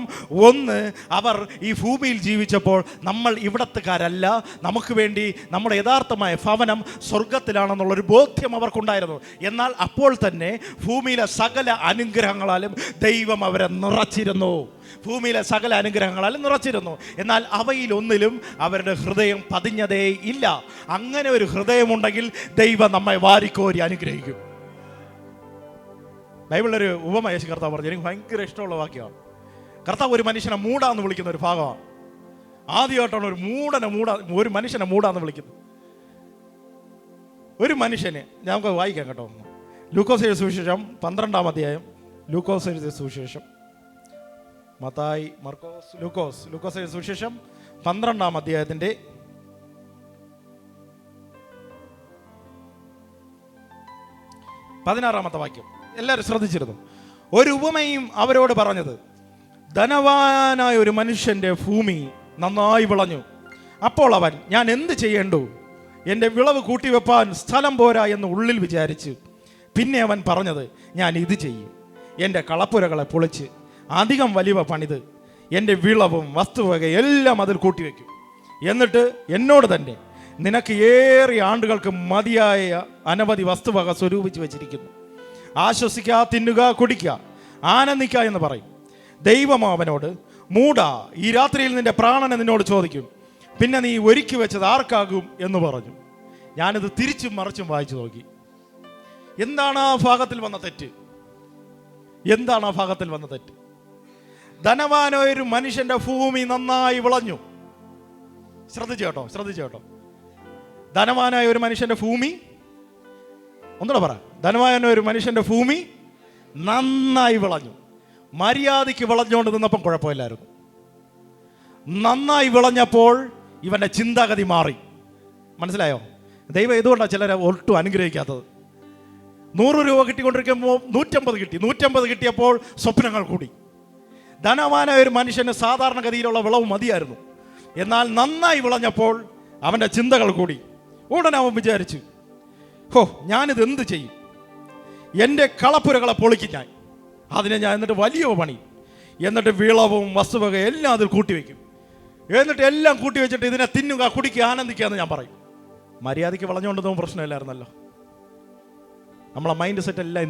Speaker 1: ഒന്ന്, അവർ ഈ ഭൂമിയിൽ ജീവിച്ചപ്പോൾ നമ്മൾ ഇവിടത്തുകാരല്ല, നമുക്ക് വേണ്ടി നമ്മുടെ യഥാർത്ഥമായ ഭവനം സ്വർഗത്തിലാണെന്നുള്ളൊരു ബോധ്യം അവർക്കുണ്ടായിരുന്നു. എന്നാൽ അപ്പോൾ തന്നെ ഭൂമിയിലെ സകല അനുഗ്രഹങ്ങളാലും ദൈവം അവരെ നിറച്ചിരുന്നു. ഭൂമിയിലെ സകല അനുഗ്രഹങ്ങളാലും നിറച്ചിരുന്നു. എന്നാൽ അവയിലൊന്നിലും അവരുടെ ഹൃദയം പതിഞ്ഞതേ ഇല്ല. അങ്ങനെ ഒരു ഹൃദയമുണ്ടെങ്കിൽ ദൈവം നമ്മെ വാരിക്കോരി അനുഗ്രഹിക്കും. ബൈബിളിലൊരു ഉപമ യേശു കർത്താവ് പറഞ്ഞു, എനിക്ക് ഭയങ്കര ഇഷ്ടമുള്ള വാക്യമാണ്. കർത്താവ് ഒരു മനുഷ്യനെ മൂടാന്ന് വിളിക്കുന്ന ഒരു ഭാഗമാണ്. ആദ്യമായിട്ടാണ് ഒരു മനുഷ്യനെ മൂടാന്ന് വിളിക്കുന്നത്. ഒരു മനുഷ്യന്, നമുക്ക് വായിക്കാം കേട്ടോ, ലൂക്കോസ് എഴുതിയ സുവിശേഷം 12-ാം അധ്യായം. ലൂക്കോസ് എഴുതിയ സുവിശേഷം, മത്തായി, മർക്കോസ്, ലൂക്കോസ് എഴുതിയ സുവിശേഷം 12-ാം അധ്യായത്തിൻ്റെ 16-ാമത്തെ വാക്യം. എല്ലാവരും ശ്രദ്ധിച്ചിരുന്നു. ഒരു ഉപമയും അവരോട് പറഞ്ഞത്, ധനവാനായ ഒരു മനുഷ്യൻ്റെ ഭൂമി നന്നായി വിളഞ്ഞു. അപ്പോൾ അവൻ, ഞാൻ എന്ത് ചെയ്യേണ്ടു? എൻ്റെ വിളവ് കൂട്ടിവെപ്പാൻ സ്ഥലം പോരാ എന്ന് ഉള്ളിൽ വിചാരിച്ചു. പിന്നെ അവൻ പറഞ്ഞത്, ഞാൻ ഇത് ചെയ്യും. എൻ്റെ കളപ്പുരകളെ പൊളിച്ച് അധികം വലിയ പണിത് എൻ്റെ വിളവും വസ്തുവക എല്ലാം അതിൽ കൂട്ടിവെക്കും. എന്നിട്ട് എന്നോട് തന്നെ, നിനക്ക് ഏറിയ ആണ്ടുകൾക്ക് മതിയായ അനവധി വസ്തുവക സ്വരൂപിച്ച് വെച്ചിരിക്കുന്നു. ആശ്വസിക്കുക, തിന്നുക, കുടിക്കുക, ആനന്ദിക്കുക എന്ന് പറയും. ദൈവം അവനോട്, മൂടാ, ഈ രാത്രിയിൽ നിന്റെ പ്രാണനെ നിന്നോട് ചോദിക്കും, പിന്നെ നീ ഒരുക്കി വെച്ചത് ആർക്കാകും എന്ന് പറഞ്ഞു. ഞാനിത് തിരിച്ചും മറിച്ചും വായിച്ചു നോക്കി. എന്താണ് ആ ഭാഗത്തിൽ വന്ന തെറ്റ്? എന്താണ് ആ ഭാഗത്തിൽ വന്ന തെറ്റ്? ധനവാനായ ഒരു മനുഷ്യന്റെ ഭൂമി നന്നായി വിളഞ്ഞു. ശ്രദ്ധിച്ചു കേട്ടോ. ധനവാനായ ഒരു മനുഷ്യന്റെ ഭൂമി, ഒന്നുകൂടെ പറ, ധനവാനായ ഒരു മനുഷ്യന്റെ ഭൂമി നന്നായി വിളഞ്ഞു. മര്യാദയ്ക്ക് വിളഞ്ഞുകൊണ്ട് നിന്നപ്പം കുഴപ്പമില്ലായിരുന്നു. നന്നായി വിളഞ്ഞപ്പോൾ ഇവന്റെ ചിന്താഗതി മാറി. മനസ്സിലായോ? ദൈവം ഇതുകൊണ്ടാണ് ചിലരെ ഒട്ടും അനുഗ്രഹിക്കാത്തത്. 100 രൂപ കിട്ടിക്കൊണ്ടിരിക്കുമ്പോൾ 150 കിട്ടി. 150 കിട്ടിയപ്പോൾ സ്വപ്നങ്ങൾ കൂടി. ധനവാനായ ഒരു മനുഷ്യന് സാധാരണഗതിയിലുള്ള വിളവ് മതിയായിരുന്നു. എന്നാൽ നന്നായി വിളഞ്ഞപ്പോൾ അവൻ്റെ ചിന്തകൾ കൂടി. ഉടനെ അവൻ വിചാരിച്ചു, ഞാനിത് എന്ത് ചെയ്യും? എൻ്റെ കളപ്പുരകളെ പൊളിക്കും ഞാൻ. അതിനെ ഞാൻ എന്നിട്ട് വലിയ പണി, എന്നിട്ട് വിളവും വസ്തുവക എല്ലാം അതിൽ കൂട്ടിവെക്കും. എന്നിട്ട് എല്ലാം കൂട്ടിവെച്ചിട്ട് ഇതിനെ തിന്നുക, കുടിക്കുക, ആനന്ദിക്കുക എന്ന് ഞാൻ പറയും. മര്യാദയ്ക്ക് വിളഞ്ഞുകൊണ്ടൊന്നും പ്രശ്നമില്ലായിരുന്നല്ലോ. നമ്മളെ മൈൻഡ് സെറ്റ് എല്ലാം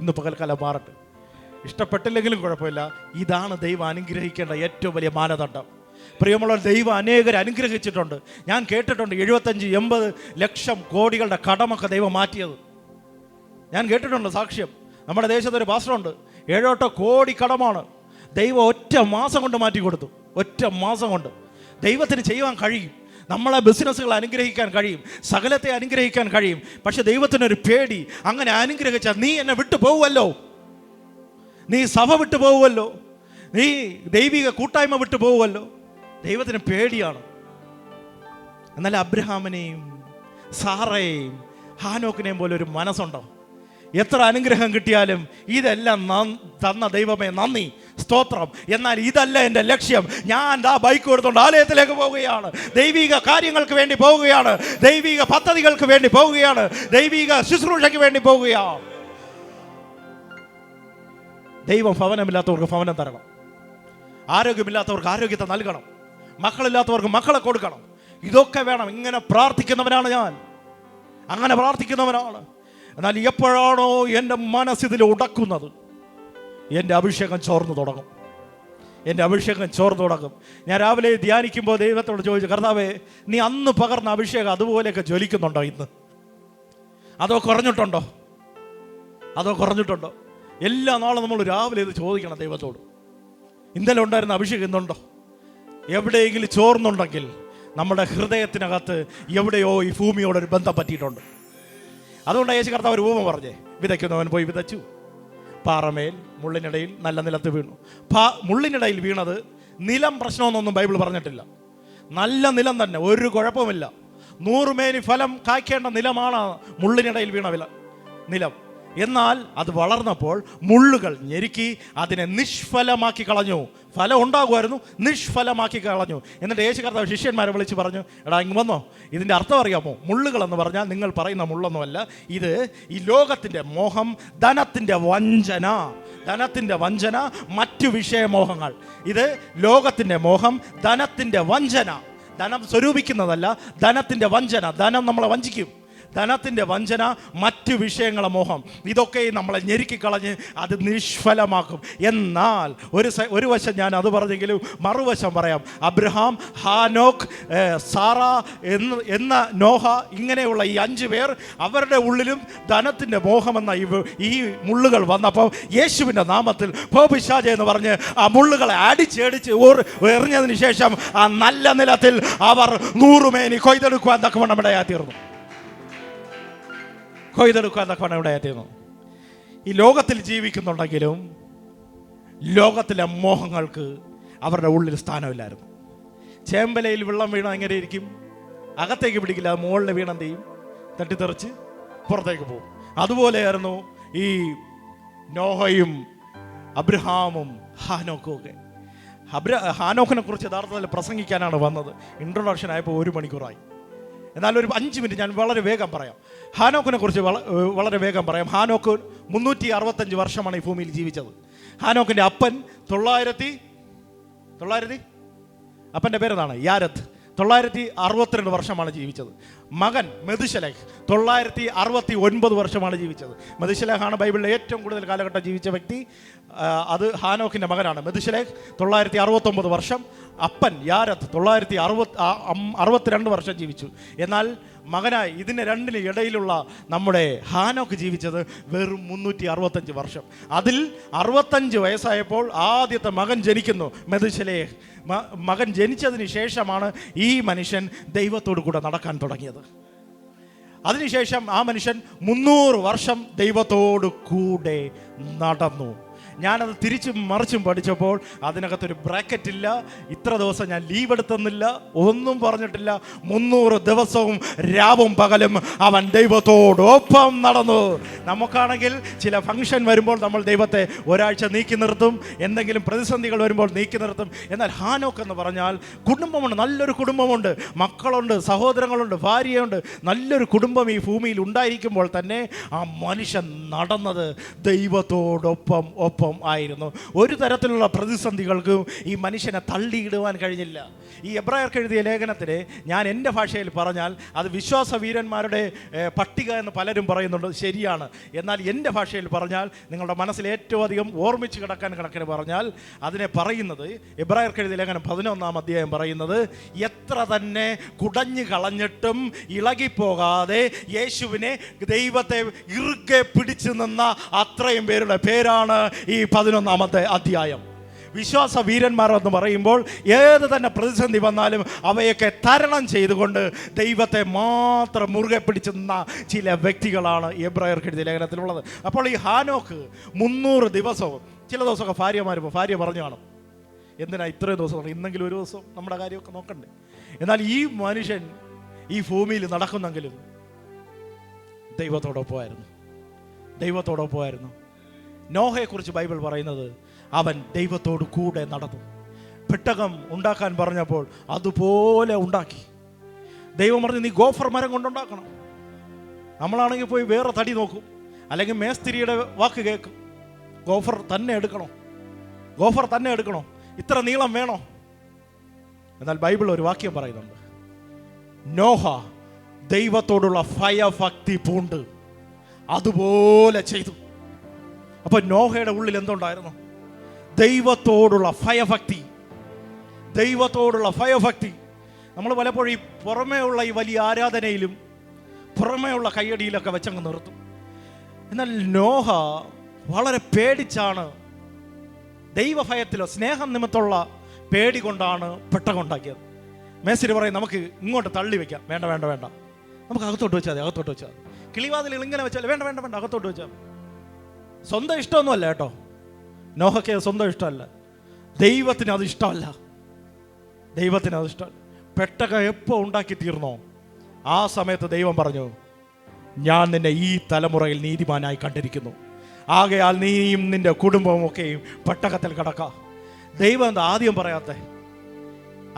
Speaker 1: ഇന്ന് പകൽക്കാലം മാറട്ടെ. ഇഷ്ടപ്പെട്ടില്ലെങ്കിലും കുഴപ്പമില്ല. ഇതാണ് ദൈവം അനുഗ്രഹിക്കേണ്ട ഏറ്റവും വലിയ മാനദണ്ഡം. പ്രിയമുള്ള ദൈവം അനേകരെ അനുഗ്രഹിച്ചിട്ടുണ്ട്. ഞാൻ കേട്ടിട്ടുണ്ട് 75-80 ലക്ഷം കോടികളുടെ കടമൊക്കെ ദൈവം മാറ്റിയത്. ഞാൻ കേട്ടിട്ടുണ്ട് സാക്ഷ്യം. നമ്മുടെ ദേശത്തൊരു പാസ്റ്ററുണ്ട്, 7-8 കോടി കടമാണ്. ദൈവം ഒറ്റ മാസം കൊണ്ട് മാറ്റി കൊടുത്തു. ഒറ്റ മാസം കൊണ്ട് ദൈവത്തിന് ചെയ്യുവാൻ കഴിയും. നമ്മളെ ബിസിനസ്സുകൾ അനുഗ്രഹിക്കാൻ കഴിയും, സകലത്തെ അനുഗ്രഹിക്കാൻ കഴിയും. പക്ഷെ ദൈവത്തിനൊരു പേടി. അങ്ങനെ അനുഗ്രഹിച്ചാൽ നീ എന്നെ വിട്ടു പോകുമല്ലോ, നീ സഭ വിട്ടു പോകുമല്ലോ, നീ ദൈവിക കൂട്ടായ്മ വിട്ടു പോകുമല്ലോ. ദൈവത്തിന് പേടിയാണ്. എന്നാൽ അബ്രഹാമിനെയും സാറയെയും ഹാനോക്കിനെയും പോലെ ഒരു മനസ്സുണ്ടോ? എത്ര അനുഗ്രഹം കിട്ടിയാലും ഇതെല്ലാം തന്ന ദൈവമേ നന്ദി, സ്തോത്രം. എന്നാൽ ഇതല്ല എൻ്റെ ലക്ഷ്യം. ഞാൻ ബൈക്ക് കൊടുത്തോണ്ട് ആലയത്തിലേക്ക് പോവുകയാണ്, ദൈവിക കാര്യങ്ങൾക്ക് വേണ്ടി പോവുകയാണ്, ദൈവിക പദ്ധതികൾക്ക് വേണ്ടി പോവുകയാണ്, ദൈവിക ശുശ്രൂഷയ്ക്ക് വേണ്ടി പോവുകയാണ്. ദൈവം ഭവനമില്ലാത്തവർക്ക് ഭവനം തരണം, ആരോഗ്യമില്ലാത്തവർക്ക് ആരോഗ്യത്തെ നൽകണം, മക്കളില്ലാത്തവർക്ക് മക്കളെ കൊടുക്കണം. ഇതൊക്കെ വേണം. ഇങ്ങനെ പ്രാർത്ഥിക്കുന്നവനാണ് ഞാൻ, അങ്ങനെ പ്രാർത്ഥിക്കുന്നവനാണ്. എന്നാൽ എപ്പോഴാണോ എൻ്റെ മനസ്സിതിൽ ഉടക്കുന്നത്, എൻ്റെ അഭിഷേകം ചോർന്നു തുടങ്ങും. എൻ്റെ അഭിഷേകം ചോർന്നു തുടങ്ങും. ഞാൻ രാവിലെ ധ്യാനിക്കുമ്പോൾ ദൈവത്തോട് ചോദിച്ചു, കർത്താവേ, നീ അന്ന് പകർന്ന അഭിഷേകം അതുപോലെയൊക്കെ ജ്വലിക്കുന്നുണ്ടോ ഇന്ന്? അതോ കുറഞ്ഞിട്ടുണ്ടോ? എല്ലാ നാളും നമ്മൾ രാവിലെ ഇത് ചോദിക്കണം ദൈവത്തോട്. ഇന്നലെ ഉണ്ടായിരുന്ന അഭിഷേകം ഇന്നുണ്ടോ? എവിടെയെങ്കിലും ചോർന്നുണ്ടെങ്കിൽ നമ്മുടെ ഹൃദയത്തിനകത്ത് എവിടെയോ ഈ ഭൂമിയോടൊരു ബന്ധം പറ്റിയിട്ടുണ്ട്. അതുകൊണ്ട് യേശു കർത്താവ് ഒരു ഉപമ പറഞ്ഞേ, വിതയ്ക്കുന്നവൻ പോയി വിതച്ചു, പാറമേൽ മുള്ളിനിടയിൽ നല്ല നിലത്ത് വീണു. മുള്ളിനിടയിൽ വീണത് നിലം പ്രശ്നമെന്നൊന്നും ബൈബിൾ പറഞ്ഞിട്ടില്ല. നല്ല നിലം തന്നെ, ഒരു കുഴപ്പമില്ല. 100 മേനി ഫലം കായ്ക്കേണ്ട നിലമാണ് മുള്ളിനിടയിൽ വീണ നിലം. എന്നാൽ അത് വളർന്നപ്പോൾ മുള്ളുകൾ ഞെരുക്കി അതിനെ നിഷ്ഫലമാക്കി കളഞ്ഞു. ഫലം ഉണ്ടാകുമായിരുന്നു, നിഷ്ഫലമാക്കി കളഞ്ഞു. എന്നിട്ട് യേശു കർത്താവ് ശിഷ്യന്മാരെ വിളിച്ച് പറഞ്ഞു, എടാ ഇങ്ങ് വന്നോ, ഇതിൻ്റെ അർത്ഥം അറിയാമോ? മുള്ളുകൾ എന്ന് പറഞ്ഞാൽ നിങ്ങൾ പറയുന്ന മുള്ളൊന്നുമല്ല. ഇത് ഈ ലോകത്തിൻ്റെ മോഹം, ധനത്തിൻ്റെ വഞ്ചന, മറ്റു വിഷയമോഹങ്ങൾ. ഇത് ലോകത്തിൻ്റെ മോഹം, ധനത്തിൻ്റെ വഞ്ചന. ധനം സ്വരൂപിക്കുന്നതല്ല, ധനത്തിൻ്റെ വഞ്ചന. ധനം നമ്മളെ വഞ്ചിക്കും. ധനത്തിൻ്റെ വഞ്ചന, മറ്റു വിഷയങ്ങളെ മോഹം, ഇതൊക്കെ നമ്മളെ ഞെരുക്കിക്കളഞ്ഞ് അത് നിഷ്ഫലമാക്കും. എന്നാൽ ഒരു വശം ഞാൻ അത് പറഞ്ഞെങ്കിലും മറുവശം പറയാം. അബ്രഹാം, ഹാനോക്ക്, സാറ എന്ന നോഹ, ഇങ്ങനെയുള്ള ഈ 5 പേർ, അവരുടെ ഉള്ളിലും ധനത്തിൻ്റെ മോഹമെന്ന ഈ മുള്ളുകൾ വന്നപ്പോൾ യേശുവിൻ്റെ നാമത്തിൽ പിശാചേ എന്ന് പറഞ്ഞ് ആ മുള്ളുകളെ അടിച്ച് എറിഞ്ഞതിന് ശേഷം ആ നല്ല നിലത്തിൽ അവർ 100 മേനി കൊയ്തെടുക്കുവാൻ തക്കവണ്ണം ഇടയായിത്തീർന്നു. ഈ ലോകത്തിൽ ജീവിക്കുന്നുണ്ടെങ്കിലും ലോകത്തിലെ മോഹങ്ങൾക്ക് അവരുടെ ഉള്ളിൽ സ്ഥാനമില്ലായിരുന്നു. ചേമ്പലയിൽ വെള്ളം വീണ എങ്ങനെ ഇരിക്കും? അകത്തേക്ക് പിടിക്കില്ല, അത് മുകളിൽ വീണ എന്ത് ചെയ്യും? തട്ടിത്തെറിച്ച് പുറത്തേക്ക് പോകും. അതുപോലെയായിരുന്നു ഈ നോഹയും അബ്രഹാമും ഹാനോക്കും ഒക്കെ. ഹാനോക്കിനെ കുറിച്ച് യഥാർത്ഥത്തിൽ പ്രസംഗിക്കാനാണ് വന്നത്. ഇൻട്രൊഡക്ഷൻ ആയപ്പോൾ 1 മണിക്കൂറായി. എന്നാൽ ഒരു 5 മിനിറ്റ് ഞാൻ വളരെ വേഗം പറയാം. ഹാനോക്കിനെ കുറിച്ച് വളരെ വേഗം പറയാം. ഹാനോക്ക് 365 വർഷമാണ് ഈ ഭൂമിയിൽ ജീവിച്ചത്. ഹാനോക്കിൻ്റെ അപ്പൻ 900 അപ്പൻ്റെ പേരെന്താണ്? യാരദ്. 962 വർഷമാണ് ജീവിച്ചത്. മകൻ മെതുശലഹ് 969 വർഷമാണ് ജീവിച്ചത്. മെതുശലഹാണ് ബൈബിളിലെ ഏറ്റവും കൂടുതൽ കാലഘട്ടം ജീവിച്ച വ്യക്തി. അത് ഹാനോക്കിൻ്റെ മകനാണ്. മെതുശലഹ് 969 വർഷം. അപ്പൻ യാരദ് 962 വർഷം ജീവിച്ചു. എന്നാൽ മകനായി ഇതിന് രണ്ടിന് ഇടയിലുള്ള നമ്മുടെ ഹാനോക്ക് ജീവിച്ചത് വെറും 365 വർഷം. അതിൽ 65 വയസ്സായപ്പോൾ ആദ്യത്തെ മകൻ ജനിക്കുന്നു, മെതുശലഹ്. മകൻ ജനിച്ചതിന് ശേഷമാണ് ഈ മനുഷ്യൻ ദൈവത്തോടു കൂടെ നടക്കാൻ തുടങ്ങിയത്. അതിനുശേഷം ആ മനുഷ്യൻ 300 വർഷം ദൈവത്തോടു കൂടെ നടന്നു. ഞാനത് തിരിച്ചും മറിച്ചും പഠിച്ചപ്പോൾ അതിനകത്തൊരു ബ്രാക്കറ്റ് ഇല്ല. ഇത്ര ദിവസം ഞാൻ ലീവ് എടുത്തെന്നില്ല, ഒന്നും പറഞ്ഞിട്ടില്ല. 300 ദിവസവും രാവും പകലും അവൻ ദൈവത്തോടൊപ്പം നടന്നു. നമുക്കാണെങ്കിൽ ചില ഫംഗ്ഷൻ വരുമ്പോൾ നമ്മൾ ദൈവത്തെ ഒരാഴ്ച നീക്കി നിർത്തും, എന്തെങ്കിലും പ്രതിസന്ധികൾ വരുമ്പോൾ നീക്കി നിർത്തും. എന്നാൽ ഹാനോക്ക് എന്ന് പറഞ്ഞാൽ കുടുംബമുണ്ട്, നല്ലൊരു കുടുംബമുണ്ട്, മക്കളുണ്ട്, സഹോദരങ്ങളുണ്ട്, ഭാര്യയുണ്ട്, നല്ലൊരു കുടുംബം ഈ ഭൂമിയിൽ ഉണ്ടായിരിക്കുമ്പോൾ തന്നെ ആ മനുഷ്യൻ നടന്നത് ദൈവത്തോടൊപ്പം ആയിരുന്നു. ഒരു തരത്തിലുള്ള പ്രതിസന്ധികൾക്കും ഈ മനുഷ്യനെ തള്ളിയിടുവാൻ കഴിഞ്ഞില്ല. ഈ എബ്രായർക്ക് എഴുതിയ ലേഖനത്തിന് ഞാൻ എൻ്റെ ഭാഷയിൽ പറഞ്ഞാൽ അത് വിശ്വാസ വീരന്മാരുടെ പട്ടിക എന്ന് പലരും പറയുന്നുണ്ട്, ശരിയാണ്. എന്നാൽ എൻ്റെ ഭാഷയിൽ പറഞ്ഞാൽ നിങ്ങളുടെ മനസ്സിൽ ഏറ്റവും അധികം ഓർമ്മിച്ച് കിടക്കാൻ കണക്കിന് പറഞ്ഞാൽ അതിനെ പറയുന്നത്, എബ്രായർക്ക് എഴുതിയ ലേഖനം 11-ാം അധ്യായം പറയുന്നത്, എത്ര തന്നെ കുടഞ്ഞു കളഞ്ഞിട്ടും ഇളകിപ്പോകാതെ യേശുവിനെ, ദൈവത്തെ ഇറുകെ പിടിച്ചു നിന്ന അത്രയും പേരുടെ പേരാണ് ഈ 11-ാമത്തെ അധ്യായം. വിശ്വാസ വീരന്മാർ എന്ന് പറയുമ്പോൾ ഏത് തന്നെ പ്രതിസന്ധി വന്നാലും അവയൊക്കെ തരണം ചെയ്തുകൊണ്ട് ദൈവത്തെ മാത്രം മുറുകെ പിടിച്ചു നിന്ന ചില വ്യക്തികളാണ് എബ്രായർക്ക് എഴുതിയ ലേഖനത്തിലുള്ളത്. അപ്പോൾ ഈ ഹാനോക്ക് 300 ദിവസവും, ചില ദിവസമൊക്കെ ഭാര്യ പറഞ്ഞു കാണും, എന്തിനാ ഇത്രയും ദിവസം, ഇന്നെങ്കിലും ഒരു ദിവസം നമ്മുടെ കാര്യമൊക്കെ നോക്കണ്ടേ. എന്നാൽ ഈ മനുഷ്യൻ ഈ ഭൂമിയിൽ നടക്കുന്നെങ്കിലും ദൈവത്തോടൊപ്പമായിരുന്നു. നോഹയെക്കുറിച്ച് ബൈബിൾ പറയുന്നത് അവൻ ദൈവത്തോട് കൂടെ നടന്നു. പെട്ടകം ഉണ്ടാക്കാൻ പറഞ്ഞപ്പോൾ അതുപോലെ ഉണ്ടാക്കി. ദൈവം പറഞ്ഞു, നീ ഗോഫർ മരം കൊണ്ടുണ്ടാക്കണം. നമ്മളാണെങ്കിൽ പോയി വേറെ തടി നോക്കും, അല്ലെങ്കിൽ മേസ്തിരിയുടെ വാക്ക് കേൾക്കും. ഗോഫർ തന്നെ എടുക്കണോ, ഇത്ര നീളം വേണോ? എന്നാൽ ബൈബിൾ ഒരു വാക്യം പറയുന്നുണ്ട്, നോഹ ദൈവത്തോടുള്ള ഭയഭക്തി പൂണ്ട് അതുപോലെ ചെയ്തു. അപ്പൊ നോഹയുടെ ഉള്ളിൽ എന്തുണ്ടായിരുന്നു? ദൈവത്തോടുള്ള ഭയഭക്തി. നമ്മൾ പലപ്പോഴും ഈ പുറമേ ഉള്ള ഈ വലിയ ആരാധനയിലും പുറമേ ഉള്ള കയ്യടിയിലൊക്കെ വെച്ചങ്ങ് നിർത്തും. എന്നാൽ നോഹ വളരെ പേടിച്ചാണ്, ദൈവഭയത്തിലോ സ്നേഹം നിമിത്തമുള്ള പേടി കൊണ്ടാണ് പെട്ടകം ഉണ്ടാക്കിയത്. മേസ്തിരി പറയും, നമുക്ക് ഇങ്ങോട്ട് തള്ളി വെക്കാം. വേണ്ട, നമുക്ക് അകത്തോട്ട് വെച്ചാൽ മതി. കിളിവാതിൽ ഇങ്ങനെ വെച്ചാൽ വേണ്ട, അകത്തോട്ട് വെച്ചാൽ. സ്വന്തം ഇഷ്ടമൊന്നുമല്ല കേട്ടോ, നോഹയ്ക്ക് സ്വന്തം ഇഷ്ടമല്ല, ദൈവത്തിന് അത് ഇഷ്ടമല്ല. ദൈവത്തിന് അത് ഇഷ്ടമല്ല. പെട്ടകം എപ്പോൾ ഉണ്ടാക്കി തീർന്നോ ആ സമയത്ത് ദൈവം പറഞ്ഞു, ഞാൻ നിന്നെ ഈ തലമുറയിൽ നീതിമാനായി കണ്ടിരിക്കുന്നു, ആകയാൽ നീയും നിന്റെ കുടുംബവും ഒക്കെയും പെട്ടകത്തിൽ കിടക്കാം. ദൈവം എന്താ ആദ്യം പറയാത്തെ?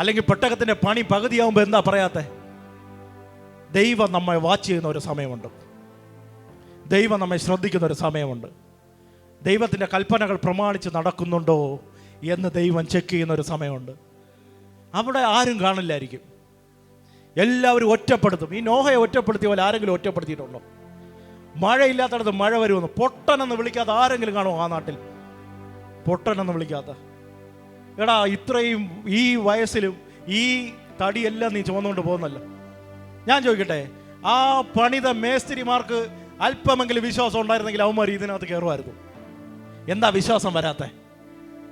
Speaker 1: അല്ലെങ്കിൽ പെട്ടകത്തിൻ്റെ പണി പകുതിയാകുമ്പോൾ എന്താ പറയാത്തെ? ദൈവം നമ്മെ വാച്ച് ചെയ്യുന്ന ഒരു സമയമുണ്ട്, ദൈവം നമ്മെ ശ്രദ്ധിക്കുന്ന ഒരു സമയമുണ്ട്. ദൈവത്തിൻ്റെ കൽപ്പനകൾ പ്രമാണിച്ച് നടക്കുന്നുണ്ടോ എന്ന് ദൈവം ചെക്ക് ചെയ്യുന്ന ഒരു സമയമുണ്ട്. അവിടെ ആരും കാണില്ലായിരിക്കും, എല്ലാവരും ഒറ്റപ്പെടുത്തും. ഈ നോഹയെ ഒറ്റപ്പെടുത്തിയ പോലെ ആരെങ്കിലും ഒറ്റപ്പെടുത്തിയിട്ടുണ്ടോ? മഴയില്ലാത്തടത്ത് മഴ വരുമെന്ന് പൊട്ടനെന്ന് വിളിക്കാത്ത ആരെങ്കിലും കാണുമോ ആ നാട്ടിൽ? പൊട്ടനെന്ന് വിളിക്കാത്ത. എടാ, ഇത്രയും ഈ വയസ്സിലും ഈ തടിയെല്ലാം നീ ചുമന്നുകൊണ്ട് പോകുന്നല്ലോ. ഞാൻ ചോദിക്കട്ടെ, ആ പണിത മേസ്തിരിമാർക്ക് അല്പമെങ്കിലും വിശ്വാസം ഉണ്ടായിരുന്നെങ്കിൽ അവന്മാർ ഇതിനകത്ത് കയറുമായിരുന്നു. എന്താ വിശ്വാസം വരാത്തെ?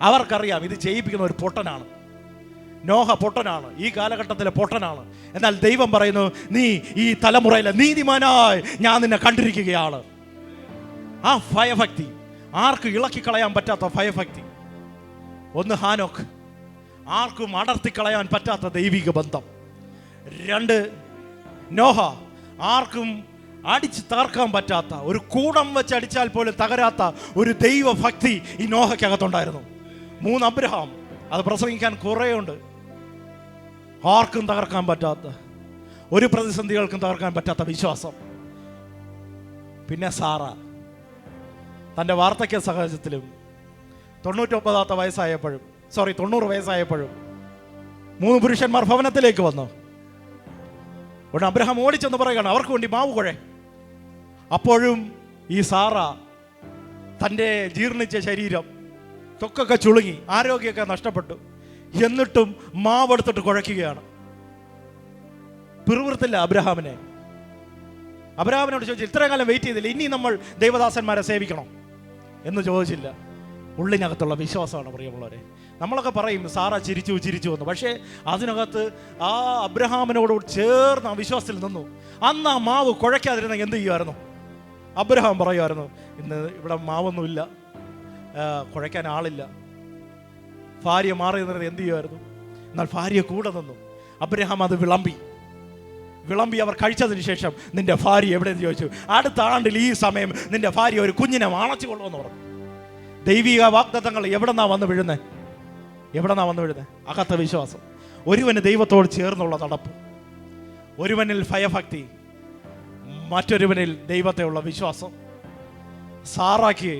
Speaker 1: അവർക്കറിയാം ഇത് ചെയ്യിപ്പിക്കുന്ന ഒരു പൊട്ടനാണ്. നോഹ പൊട്ടനാണ്, ഈ കാലഘട്ടത്തിലെ പൊട്ടനാണ്. എന്നാൽ ദൈവം പറയുന്നു, നീ ഈ തലമുറയിലെ നീതിമാനായി ഞാൻ നിന്നെ കണ്ടിരിക്കുകയാണ്. ആ ഭയഭക്തി, ആർക്കും ഇളക്കിക്കളയാൻ പറ്റാത്ത ഭയഭക്തി. ഒന്ന് ഹാനോക്ക്, ആർക്കും അടർത്തിക്കളയാൻ പറ്റാത്ത ദൈവിക ബന്ധം. 2 നോഹ, ആർക്കും അടിച്ച് തകർക്കാൻ പറ്റാത്ത, ഒരു കൂടം വെച്ച് അടിച്ചാൽ പോലും തകരാത്ത ഒരു ദൈവഭക്തി ഈ നോഹയ്ക്കകത്തുണ്ടായിരുന്നു. 3 അബ്രഹാം, അത് പ്രസംഗിക്കാൻ കുറേ ഉണ്ട്. ആർക്കും തകർക്കാൻ പറ്റാത്ത, ഒരു പ്രതിസന്ധികൾക്കും തകർക്കാൻ പറ്റാത്ത വിശ്വാസം. പിന്നെ സാറ, തൻ്റെ വാർദ്ധക്യ സഹജത്തിലും 90 വയസ്സായപ്പോഴും 3 പുരുഷന്മാർ ഭവനത്തിലേക്ക് വന്നു. ഉടനെ അബ്രഹാം ഓടിച്ചെന്ന് പറയുകയാണ്, അവർക്ക് വേണ്ടി മാവ് കുഴ. അപ്പോഴും ഈ സാറ തൻ്റെ ജീർണിച്ച ശരീരം, തൊക്കൊക്കെ ചുളുങ്ങി, ആരോഗ്യമൊക്കെ നഷ്ടപ്പെട്ടു, എന്നിട്ടും മാവെടുത്തിട്ട് കുഴയ്ക്കുകയാണ്. പിറുവിറുത്തില്ല അബ്രഹാമിനെ. അബ്രഹാമിനോട് ചോദിച്ചു, ഇത്രയും കാലം വെയിറ്റ് ചെയ്തില്ല, ഇനി നമ്മൾ ദൈവദാസന്മാരെ സേവിക്കണം എന്ന് ചോദിച്ചില്ല. ഉള്ളിനകത്തുള്ള വിശ്വാസമാണ് പ്രിയമുള്ളവരെ. നമ്മളൊക്കെ പറയും സാറ ചിരിച്ചു എന്ന്, പക്ഷേ അതിനകത്ത് ആ അബ്രഹാമിനോട് ചേർന്ന് ആ വിശ്വാസത്തിൽ നിന്നു. അന്ന് ആ മാവ് കുഴയ്ക്കാതിരുന്നെങ്കിൽ എന്ത് ചെയ്യുമായിരുന്നു? അബ്രഹാം പറയുമായിരുന്നു, ഇന്ന് ഇവിടെ മാവൊന്നുമില്ല, കുഴയ്ക്കാൻ ആളില്ല. ഭാര്യ മാറി നിന്നത് എന്ത് ചെയ്യുമായിരുന്നു? എന്നാൽ ഭാര്യ കൂടെ നിന്നു. അബ്രഹാം അത് വിളമ്പി അവർ കഴിച്ചതിന് ശേഷം, നിന്റെ ഭാര്യ എവിടെയെന്ന് ചോദിച്ചു. അടുത്ത ആണ്ടിൽ ഈ സമയം നിന്റെ ഭാര്യ ഒരു കുഞ്ഞിനെ വാണച്ചു കൊള്ളുമെന്ന് പറഞ്ഞു. ദൈവിക വാഗ്ദത്തങ്ങൾ എവിടെന്നാ വന്ന് വീഴുന്നത്? അകത്ത വിശ്വാസം. ഒരുവന് ദൈവത്തോട് ചേർന്നുള്ള നടപ്പ്, ഒരുവനിൽ ഭയഭക്തി, മറ്റൊരുവനിൽ ദൈവത്തെയുള്ള വിശ്വാസം. സാറാക്ക്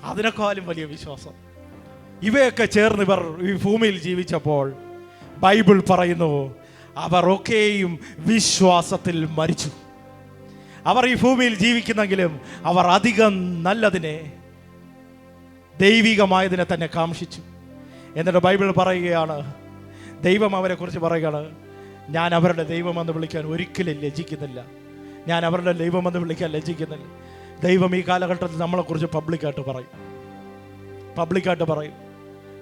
Speaker 1: അതിനേക്കാളും വലിയ വിശ്വാസം. ഇവയൊക്കെ ചേർന്ന് ഇവർ ഈ ഭൂമിയിൽ ജീവിച്ചപ്പോൾ ബൈബിൾ പറയുന്നു, അവർ ഒക്കെയും വിശ്വാസത്തിൽ മരിച്ചു. അവർ ഈ ഭൂമിയിൽ ജീവിക്കുന്നെങ്കിലും അവർ അധികം നല്ലതിനെ, ദൈവികമായതിനെ തന്നെ കാംക്ഷിച്ചു. എന്നിട്ട് ബൈബിൾ പറയുകയാണ്, ദൈവം അവരെ കുറിച്ച് പറയുകയാണ്, ഞാൻ അവരുടെ ദൈവമെന്ന് വിളിക്കാൻ ഒരിക്കലും ലജ്ജിക്കുന്നില്ല. ദൈവം ഈ കാലഘട്ടത്തിൽ നമ്മളെക്കുറിച്ച് പബ്ലിക്കായിട്ട് പറയും.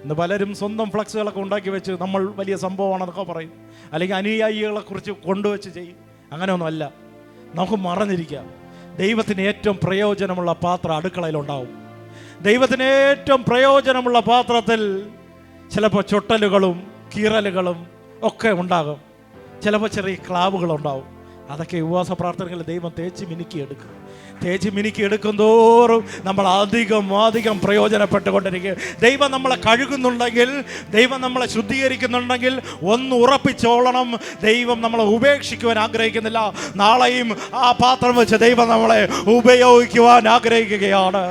Speaker 1: ഇന്ന് പലരും സ്വന്തം ഫ്ലക്സുകളൊക്കെ ഉണ്ടാക്കി വെച്ച് നമ്മൾ വലിയ സംഭവമാണെന്നൊക്കെ പറയും, അല്ലെങ്കിൽ അനുയായികളെ കുറിച്ച് കൊണ്ടുവച്ച് ചെയ്യും. അങ്ങനെയൊന്നുമല്ല. നമുക്ക് മറന്നിരിക്കാം, ദൈവത്തിന് ഏറ്റവും പ്രയോജനമുള്ള പാത്രം അടുക്കളയിലുണ്ടാവും. ദൈവത്തിന് ഏറ്റവും പ്രയോജനമുള്ള പാത്രത്തിൽ ചിലപ്പോൾ ചൊട്ടലുകളും കീറലുകളും ഒക്കെ ഉണ്ടാകും, ചിലപ്പോൾ ചെറിയ ക്ലാവുകളുണ്ടാവും. അതൊക്കെ ഉപവാസ പ്രാർത്ഥനകൾ ദൈവം തേച്ച് മിനുക്കി എടുക്കും തോറും നമ്മൾ അധികം പ്രയോജനപ്പെട്ടുകൊണ്ടിരിക്കും. ദൈവം നമ്മളെ കഴുകുന്നുണ്ടെങ്കിൽ, ദൈവം നമ്മളെ ശുദ്ധീകരിക്കുന്നുണ്ടെങ്കിൽ ഒന്ന് ഉറപ്പിച്ചോളണം, ദൈവം നമ്മളെ ഉപേക്ഷിക്കുവാൻ ആഗ്രഹിക്കുന്നില്ല. നാളെയും ആ പാത്രം വെച്ച് ദൈവം നമ്മളെ ഉപയോഗിക്കുവാൻ ആഗ്രഹിക്കുകയാണ്.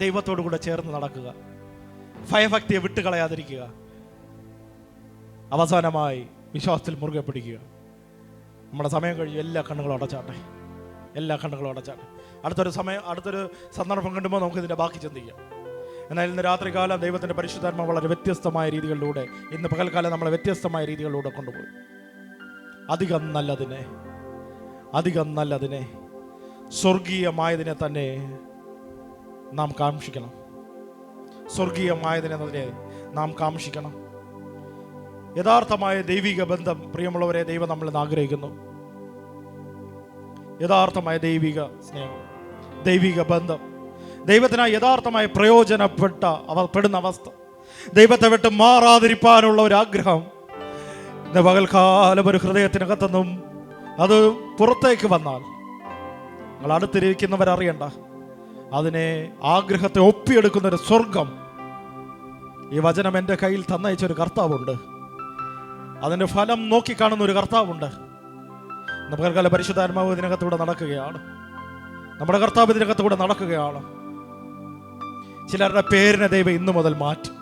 Speaker 1: ദൈവത്തോടു കൂടെ ചേർന്ന് നടക്കുക, ഭയഭക്തിയെ വിട്ടുകളയാതിരിക്കുക, അവസാനമായി വിശ്വാസത്തിൽ മുറുകെ പിടിക്കുക. നമ്മുടെ സമയം കഴിഞ്ഞു. എല്ലാ കണ്ണുകളും അടച്ചാട്ടെ. അടുത്തൊരു സന്ദർഭം കിട്ടുമ്പോൾ നമുക്ക് ഇതിൻ്റെ ബാക്കി ചിന്തിക്കാം. എന്നാൽ ഇന്ന് രാത്രികാലം ദൈവത്തിൻ്റെ പരിശുദ്ധാത്മാവ് വളരെ വ്യത്യസ്തമായ രീതികളിലൂടെ, ഇന്ന് പകൽക്കാലം നമ്മളെ വ്യത്യസ്തമായ രീതികളിലൂടെ കൊണ്ടുപോയി. അധികം നല്ലതിനെ സ്വർഗീയമായതിനെ തന്നെ നാം കാംക്ഷിക്കണം. യഥാർത്ഥമായ ദൈവിക ബന്ധം പ്രിയമുള്ളവരെ ദൈവം നമ്മളിൽ ആഗ്രഹിക്കുന്നു. യഥാർത്ഥമായ ദൈവിക സ്നേഹം, ദൈവിക ബന്ധം, ദൈവത്തിനായി യഥാർത്ഥമായി പെടുന്ന അവസ്ഥ, ദൈവത്തെ വിട്ട് മാറാതിരിക്കാനുള്ള ഒരു ആഗ്രഹം ഇന്ന് പകൽക്കാലം ഒരു ഹൃദയത്തിനകത്തൊന്നും അത് പുറത്തേക്ക് വന്നാൽ നിങ്ങൾ അടുത്തിരിക്കുന്നവരറിയണ്ട, അതിനെ ആഗ്രഹത്തെ ഒപ്പിയെടുക്കുന്ന ഒരു സ്വർഗം ഈ വചനം എൻ്റെ കയ്യിൽ തന്നയച്ചൊരു കർത്താവുണ്ട്. അതിൻ്റെ ഫലം നോക്കിക്കാണുന്ന ഒരു കർത്താവുണ്ട്. ഇന്ന് പകൽക്കാലം പരിശുദ്ധാത്മാവ് ഇതിനകത്തൂടെ നടക്കുകയാണ്. നമ്മുടെ കർത്താവ് ഇതിനകത്തൂടെ നടക്കുകയാണ്. ചിലരുടെ പേരിനെ ദൈവം ഇന്നു മുതൽ മാറ്റും.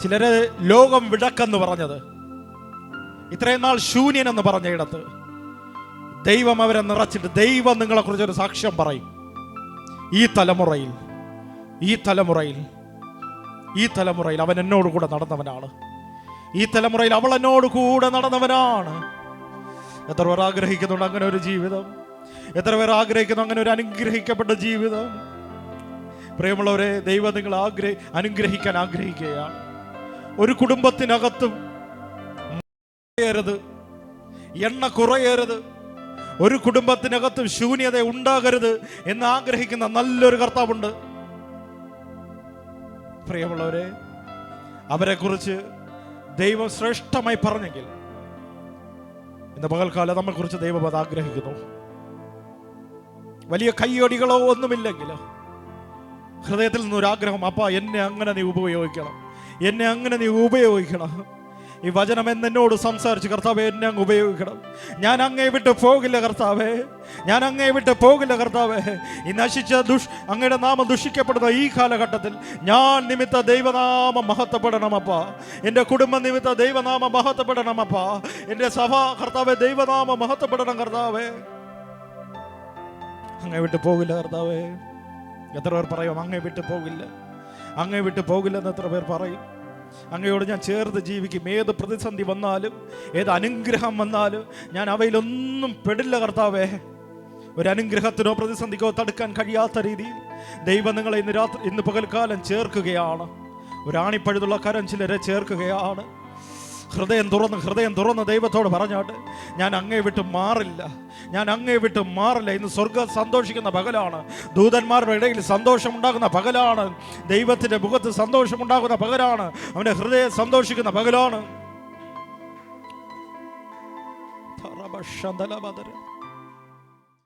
Speaker 1: ചിലരെ ലോകം വിടക്കെന്ന് പറഞ്ഞത്, ഇത്രയും നാൾ ശൂന്യൻ എന്ന് പറഞ്ഞ ഇടത്ത് ദൈവം അവരെ നിറച്ചിട്ട് ദൈവം നിങ്ങളെക്കുറിച്ചൊരു സാക്ഷ്യം പറയും. ഈ തലമുറയിൽ അവൻ എന്നോട് കൂടെ നടന്നവനാണ്. ഈ തലമുറയിൽ അവൾ എന്നോട് കൂടെ നടന്നവനാണ്. എത്ര പേർ ആഗ്രഹിക്കുന്നുണ്ട് അങ്ങനെ ഒരു ജീവിതം? എത്ര പേർ ആഗ്രഹിക്കുന്നു അങ്ങനെ ഒരു അനുഗ്രഹിക്കപ്പെട്ട ജീവിതം? പ്രിയമുള്ളവരെ, ദൈവം നിങ്ങൾ അനുഗ്രഹിക്കാൻ ആഗ്രഹിക്കുകയാണ്. ഒരു കുടുംബത്തിനകത്തും എണ്ണ കുറയരുത്, ഒരു കുടുംബത്തിനകത്തും ശൂന്യത ഉണ്ടാകരുത് എന്ന് ആഗ്രഹിക്കുന്ന നല്ലൊരു കർത്താവുണ്ട്. പ്രിയമുള്ളവരെ, അവരെക്കുറിച്ച് ദൈവം ശ്രേഷ്ഠമായി പറഞ്ഞെങ്കിൽ ഇന്ന് പകൽക്കാലം നമ്മെക്കുറിച്ച് ദൈവം അത് ആഗ്രഹിക്കുന്നു. വലിയ കയ്യടികളോ ഒന്നുമില്ലെങ്കിൽ ഹൃദയത്തിൽ നിന്നൊരാഗ്രഹം, അപ്പാ എന്നെ അങ്ങനെ നീ ഉപയോഗിക്കണം, എന്നെ അങ്ങനെ നീ ഉപയോഗിക്കണം. ഈ വചനം എന്നോട് സംസാരിച്ച് കർത്താവേ എന്നെ അങ്ങ് ഉപയോഗിക്കണം. ഞാൻ അങ്ങേ വിട്ട് പോകില്ല കർത്താവേ, ഞാൻ അങ്ങേ വിട്ട് പോകില്ല കർത്താവേ. ഈ നശിച്ച അങ്ങയുടെ നാമം ദുഷിക്കപ്പെടുന്ന ഈ കാലഘട്ടത്തിൽ ഞാൻ നിമിത്ത ദൈവനാമം മഹത്വപ്പെടണമപ്പാ. എൻ്റെ കുടുംബം നിമിത്ത ദൈവനാമം മഹത്വപ്പെടണമപ്പാ. എൻ്റെ സഭ കർത്താവേ ദൈവനാമം മഹത്വപ്പെടണം കർത്താവേ. അങ്ങേ വിട്ട് പോകില്ല കർത്താവേ. എത്ര പേർ പറയും അങ്ങേ വിട്ട് പോകില്ല, അങ്ങേ വിട്ട് പോകില്ലെന്ന് എത്ര പേർ പറയും? അങ്ങയോട് ഞാൻ ചേർത്ത് ജീവിക്കും. ഏത് പ്രതിസന്ധി വന്നാലും, ഏത് അനുഗ്രഹം വന്നാലും ഞാൻ അവയിലൊന്നും പെടില്ല കർത്താവേ. ഒരു അനുഗ്രഹത്തിനോ പ്രതിസന്ധിക്കോ തടുക്കാൻ കഴിയാത്ത രീതിയിൽ ദൈവം നിങ്ങളെ ഇന്ന് പകൽക്കാലം ചേർക്കുകയാണ്. ഒരാണിപ്പഴുതുള്ള കരം ചിലരെ ചേർക്കുകയാണ്. ഹൃദയം തുറന്ന് ദൈവത്തോട് പറഞ്ഞാട്ട്, ഞാൻ അങ്ങേ വിട്ട് മാറില്ല, ഞാൻ അങ്ങേ വിട്ട് മാറില്ല. ഇന്ന് സ്വർഗ്ഗം സന്തോഷിക്കുന്ന പകലാണ്, ദൂതന്മാരുടെ ഇടയിൽ സന്തോഷമുണ്ടാകുന്ന പകലാണ്, ദൈവത്തിൻ്റെ മുഖത്ത് സന്തോഷമുണ്ടാകുന്ന പകലാണ്, അവൻ്റെ ഹൃദയം സന്തോഷിക്കുന്ന പകലാണ്.